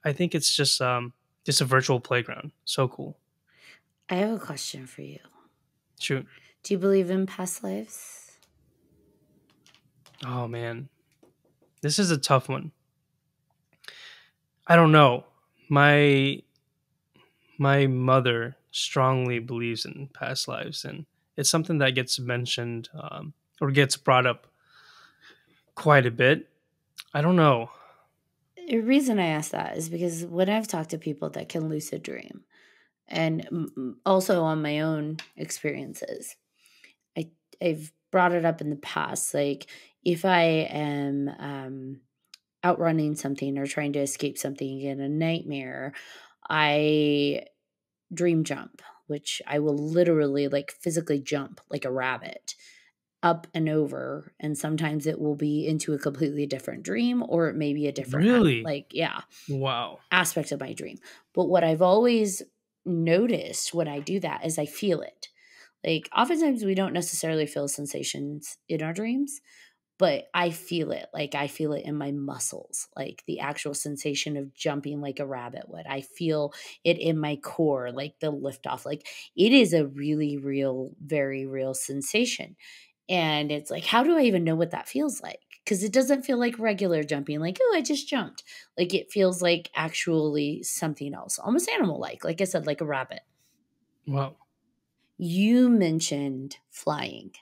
I think it's just a virtual playground. So cool. I have a question for you. Shoot. Do you believe in past lives? Oh man, this is a tough one. I don't know. My mother strongly believes in past lives, and it's something that gets mentioned or gets brought up quite a bit. I don't know. The reason I ask that is because when I've talked to people that can lucid dream, and also on my own experiences, I've brought it up in the past. Like, if I am outrunning something or trying to escape something in a nightmare, I dream jump, which I will literally like physically jump like a rabbit up and over, and sometimes it will be into a completely different dream, or it may be a different Really? yeah, Wow. aspect of my dream. But what I've always noticed when I do that is I feel it. Like, oftentimes we don't necessarily feel sensations in our dreams, but I feel it. Like, I feel it in my muscles, like the actual sensation of jumping like a rabbit would. I feel it in my core, like the liftoff. Like, it is a really real, very real sensation. And it's like, how do I even know what that feels like? Because it doesn't feel like regular jumping, like, oh, I just jumped. Like, it feels like actually something else, almost animal-like. Like I said, like a rabbit. Wow. You mentioned flying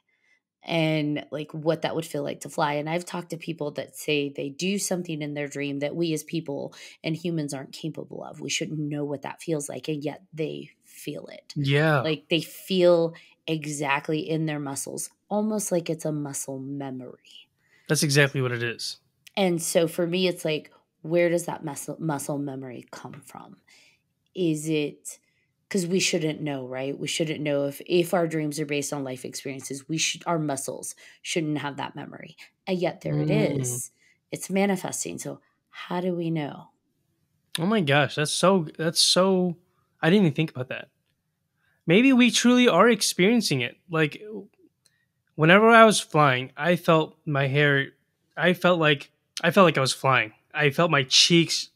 and like what that would feel like to fly. And I've talked to people that say they do something in their dream that we as people and humans aren't capable of. We shouldn't know what that feels like, and yet they feel it. Yeah. Like, they feel exactly in their muscles, almost like it's a muscle memory. That's exactly what it is. And so for me, it's like, where does that muscle memory come from? Is it because we shouldn't know, right? We shouldn't know if our dreams are based on life experiences. Our muscles shouldn't have that memory, and yet there it is. It's manifesting. So how do we know? Oh my gosh, that's so. I didn't even think about that. Maybe we truly are experiencing it. Like, whenever I was flying, I felt my hair. I felt like I was flying. I felt my cheeks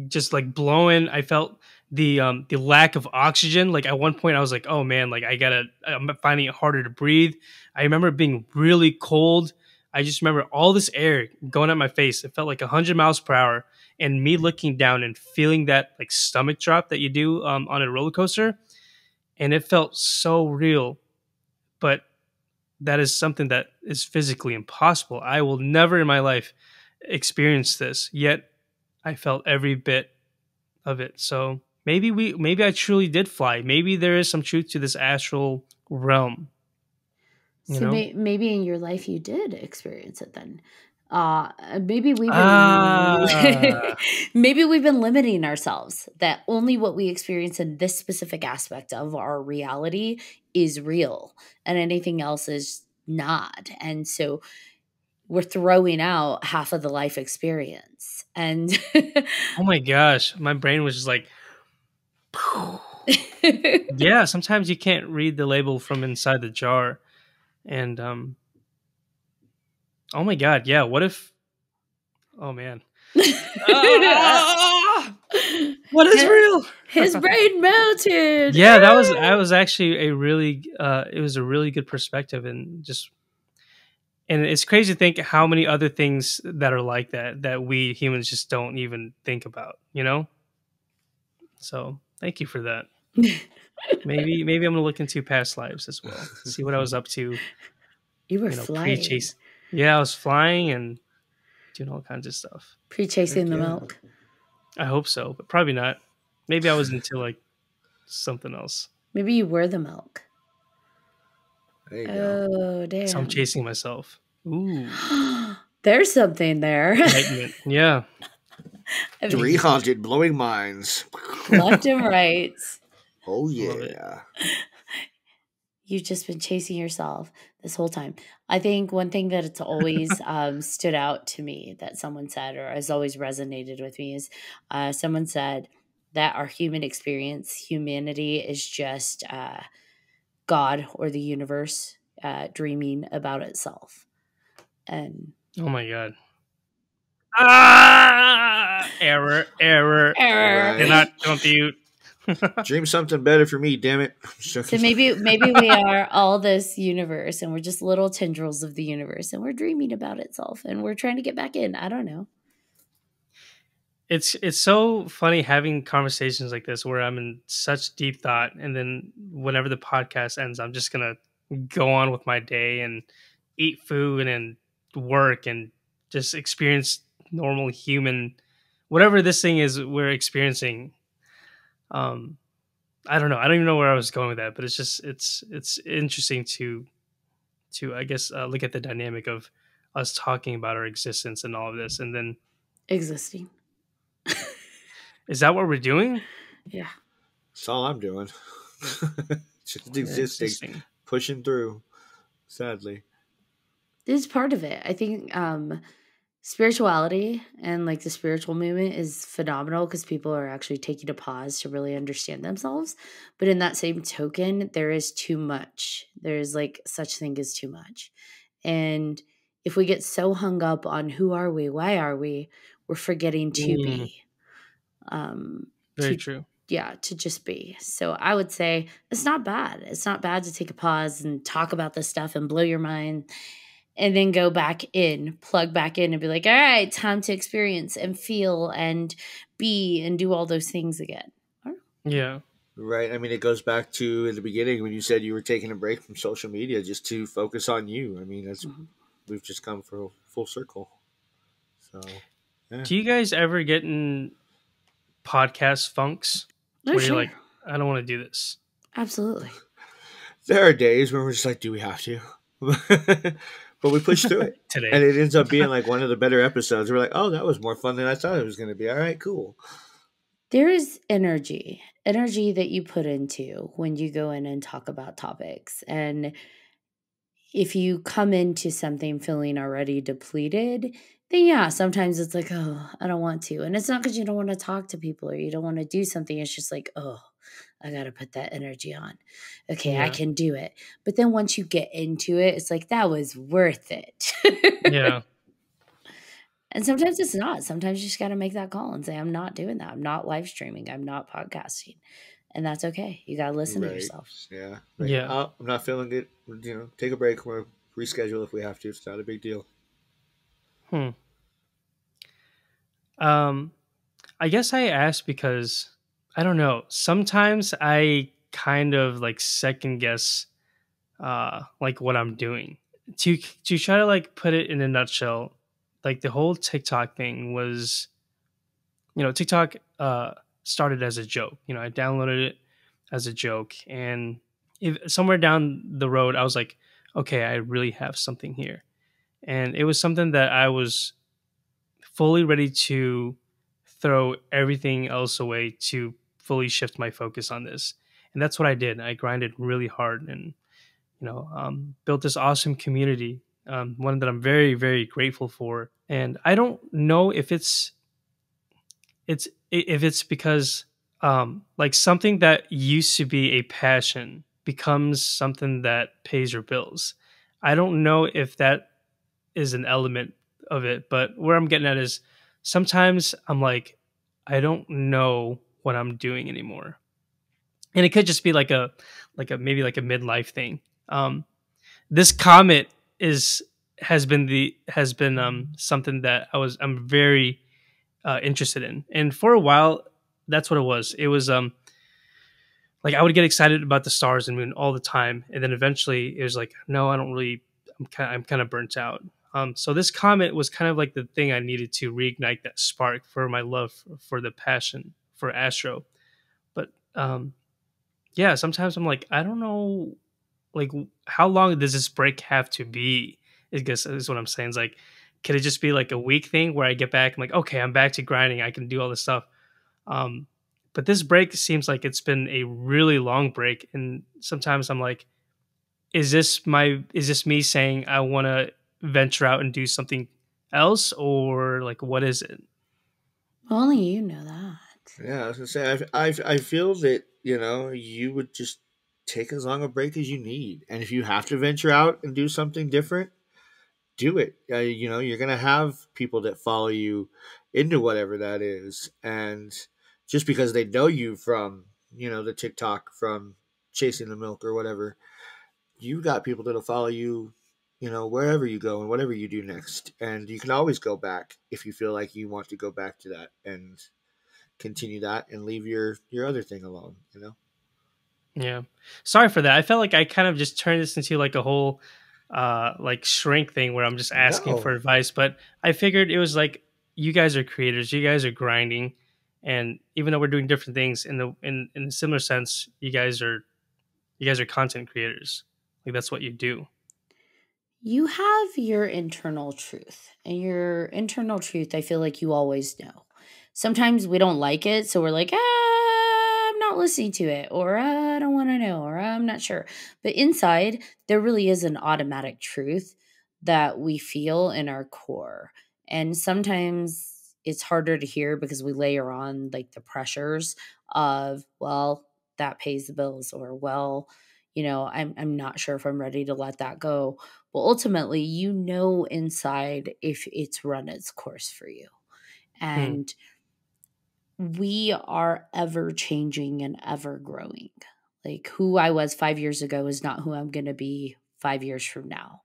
just like blowing. I felt the lack of oxygen. Like, at one point I was like, oh man, like I'm finding it harder to breathe. I remember it being really cold. I just remember all this air going at my face. It felt like 100 miles per hour, and me looking down and feeling that like stomach drop that you do on a roller coaster. And it felt so real, but that is something that is physically impossible. I will never in my life experience this, yet I felt every bit of it. So maybe I truly did fly. Maybe there is some truth to this astral realm. So maybe in your life you did experience it then. Maybe we've been maybe we've been limiting ourselves, that only what we experience in this specific aspect of our reality is real, and anything else is not. And so we're throwing out half of the life experience. And oh my gosh, my brain was just like, yeah. Sometimes you can't read the label from inside the jar, and oh my god, yeah. What if? Oh man. What is real? His brain melted. Yeah, that was actually a really it was a really good perspective, and it's crazy to think how many other things that are like that we humans just don't even think about, So thank you for that. Maybe I'm gonna look into past lives as well. See what I was up to. You were flying. Pre-chase. Yeah, I was flying and doing all kinds of stuff. Pre-chasing the milk. I hope so, but probably not. Maybe I was into like something else. Maybe you were the milk. There you go. Oh, So I'm damn. chasing myself. Ooh, There's something there. enlightenment. Yeah. I mean, 3Haunted, blowing minds. left and right. Oh Love it. yeah. You've just been chasing yourself this whole time. I think one thing that it's always stood out to me that someone said, or has always resonated with me, is someone said that our human experience, humanity, is just God or the universe dreaming about itself. And Oh my god. Ah! Error. error. Right. Cannot compute. Dream something better for me, damn it. So maybe we are all this universe, and we're just little tendrils of the universe, and we're dreaming about itself, and we're trying to get back in. I don't know. It's so funny having conversations like this where I'm in such deep thought, and then whenever the podcast ends, I'm just gonna go on with my day and eat food and work and just experience normal human whatever this thing is we're experiencing. I don't know. I don't even know where I was going with that, but it's just it's interesting to I guess look at the dynamic of us talking about our existence and all of this, and then Existing. is that what we're doing? Yeah. That's all I'm doing. Just existing, Existing. pushing through. Sadly. This is part of it. I think spirituality and like the spiritual movement is phenomenal because people are actually taking a pause to really understand themselves. But in that same token, there is too much. There's like such thing as too much. And if we get so hung up on who are we, why are we, we're forgetting to be. Very true. Yeah, to just be. So I would say it's not bad. It's not bad to take a pause and talk about this stuff and blow your mind and then go back in, plug back in and be like, all right, time to experience and feel and be and do all those things again. Yeah. Right. I mean, it goes back to in the beginning when you said you were taking a break from social media just to focus on you. I mean, that's we've just come for full circle. So, yeah. Do you guys ever get in podcast funks Oh, where sure. you're like, I don't want to do this? Absolutely. There are days where we're just like, do we have to? But we push through it. Today. And it ends up being like one of the better episodes. We're like, oh, that was more fun than I thought it was going to be. All right, cool. There is energy that you put into when you go in and talk about topics. And if you come into something feeling already depleted, then yeah, sometimes it's like, oh, I don't want to. And it's not because you don't want to talk to people or you don't want to do something. It's just like, oh, I got to put that energy on. Okay, I Yeah. can do it. But then once you get into it, it's like, that was worth it. Yeah. And sometimes it's not. Sometimes you just got to make that call and say, I'm not doing that. I'm not live streaming. I'm not podcasting. And that's okay. You got to listen to yourself. Yeah. Right. Yeah. Oh, I'm not feeling good. Take a break or reschedule if we have to. It's not a big deal. I guess I asked because I don't know. Sometimes I kind of like second guess like what I'm doing. To try to like put it in a nutshell, like the whole TikTok thing was, TikTok started as a joke. I downloaded it as a joke, and somewhere down the road I was like, okay, I really have something here. And it was something that I was fully ready to throw everything else away to fully shift my focus on this. And that's what I did. I grinded really hard and, built this awesome community, one that I'm very, very grateful for. And I don't know if it's because like something that used to be a passion becomes something that pays your bills. I don't know if that is an element of it, but where I'm getting at is sometimes I'm like, I don't know what I'm doing anymore. And it could just be like a maybe like a midlife thing. This comet has been something that I'm very interested in. And for a while, that's what it was. It was like I would get excited about the stars and moon all the time, and then eventually it was like, no, I don't really. I'm kind of burnt out. So this comment was kind of like the thing I needed to reignite that spark for my love for the passion for Astro. But yeah, sometimes I'm like, I don't know, like how long does this break have to be? I guess is what I'm saying. It's like, could it just be like a week thing where I get back, I'm like, okay, I'm back to grinding, I can do all this stuff. Um, but this break seems like it's been a really long break, and sometimes I'm like, is this me saying I want to venture out and do something else, or like what is it? Only you know that. Yeah, I was gonna say, I feel that you would just take as long a break as you need, and if you have to venture out and do something different, do it. You're gonna have people that follow you into whatever that is, and just because they know you from the TikTok, from chasing the milk or whatever, you got people that'll follow you, wherever you go and whatever you do next, and you can always go back if you feel like you want to go back to that and continue that and leave your other thing alone. Yeah. Sorry for that. I felt like I kind of just turned this into like a whole like shrink thing where I'm just asking for No. advice, but I figured it was like you guys are creators, you guys are grinding, and even though we're doing different things in a similar sense, you guys are content creators. Like that's what you do. You have your internal truth, and your internal truth, I feel like you always know. Sometimes we don't like it, so we're like, I'm not listening to it, or I don't want to know, or I'm not sure. But inside, there really is an automatic truth that we feel in our core. And sometimes it's harder to hear because we layer on like the pressures of, well, that pays the bills, or well, I'm not sure if I'm ready to let that go. Well, ultimately, inside if it's run its course for you. Hmm. And we are ever changing and ever growing. Like who I was 5 years ago is not who I'm going to be 5 years from now.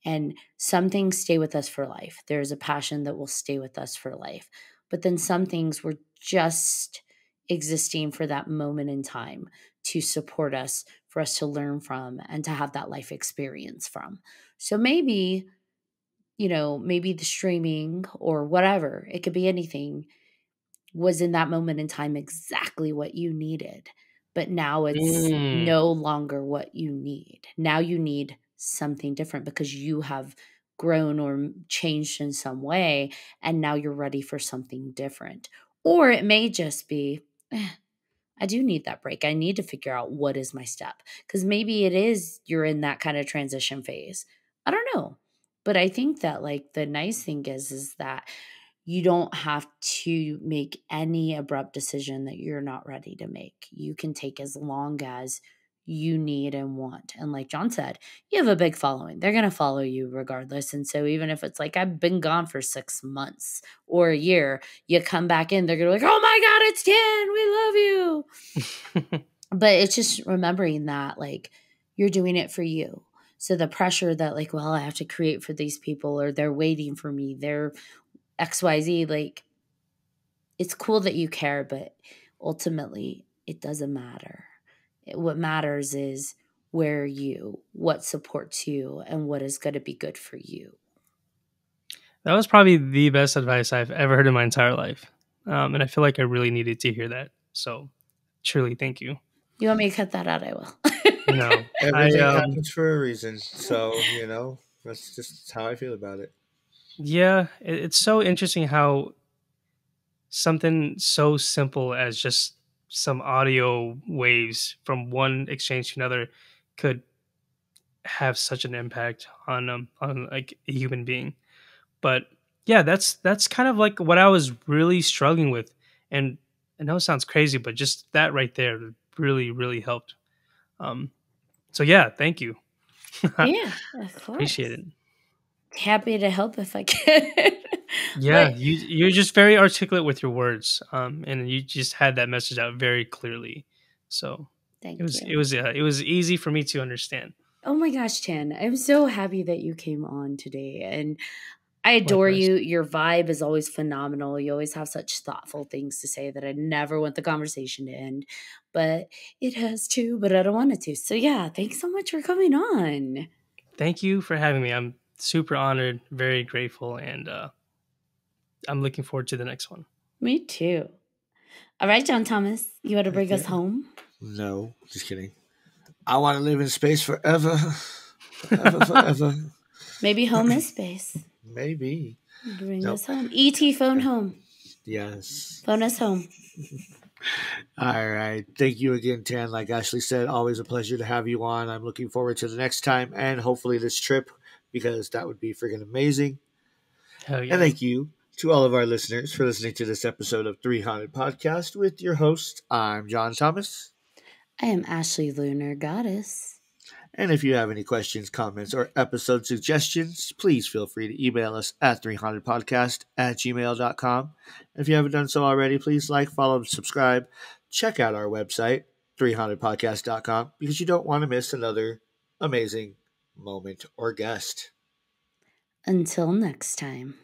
And some things stay with us for life. There's a passion that will stay with us for life. But then some things were just existing for that moment in time to support us, for us to learn from, and to have that life experience from. So maybe the streaming or whatever, it could be anything, was in that moment in time exactly what you needed. But now it's Mm. no longer what you need. Now you need something different because you have grown or changed in some way. And now you're ready for something different. Or it may just be, I do need that break. I need to figure out what is my step. Because maybe it is you're in that kind of transition phase. I don't know. But I think that like the nice thing is that you don't have to make any abrupt decision that you're not ready to make. You can take as long as you need and want. And like John said, you have a big following. They're going to follow you regardless. And so even if it's like, I've been gone for 6 months or a year, you come back in, they're going to be like, oh my God, it's 10. We love you. But it's just remembering that like you're doing it for you. So the pressure that like, well, I have to create for these people, or they're waiting for me, they're XYZ, like it's cool that you care, but ultimately it doesn't matter. What matters is where you, what supports you, and what is going to be good for you. That was probably the best advice I've ever heard in my entire life. And I feel like I really needed to hear that. So truly, thank you. You want me to cut that out? I will. No, I Everything happens for a reason, so that's just how I feel about it. yeah, it's so interesting how something so simple as just some audio waves from one exchange to another could have such an impact on like a human being. But yeah, that's kind of like what I was really struggling with, and I know it sounds crazy, but just that right there really helped. Um, so yeah, thank you. Yeah, of Appreciate course. it. Happy to help if I can. Yeah, But you're just very articulate with your words, and you just had that message out very clearly. So it thank was you. it was it was easy for me to understand. Oh my gosh, Chan, I'm so happy that you came on today. And I adore Likewise, you. Your vibe is always phenomenal. You always have such thoughtful things to say that I never want the conversation to end. But it has to, but I don't want it to. So yeah, thanks so much for coming on. thank you for having me. I'm super honored, very grateful, and I'm looking forward to the next one. Me too. All right, John Thomas, you want to bring us home? No, just kidding. I want to live in space forever. Forever. Maybe home is space. Maybe. Bring us home. E.T. phone home. Yes. Phone us home. All right. Thank you again, Tan. Like Ashley said, always a pleasure to have you on. I'm looking forward to the next time and hopefully this trip, because that would be freaking amazing. Hell yeah. And thank you to all of our listeners for listening to this episode of 3Haunted Podcast with your host. I'm John Thomas. I am Ashley Lunar Goddess. And if you have any questions, comments, or episode suggestions, please feel free to email us at 3hauntedpodcast@gmail.com. And if you haven't done so already, please like, follow, and subscribe. Check out our website, 3hauntedpodcast.com, because you don't want to miss another amazing moment or guest. Until next time.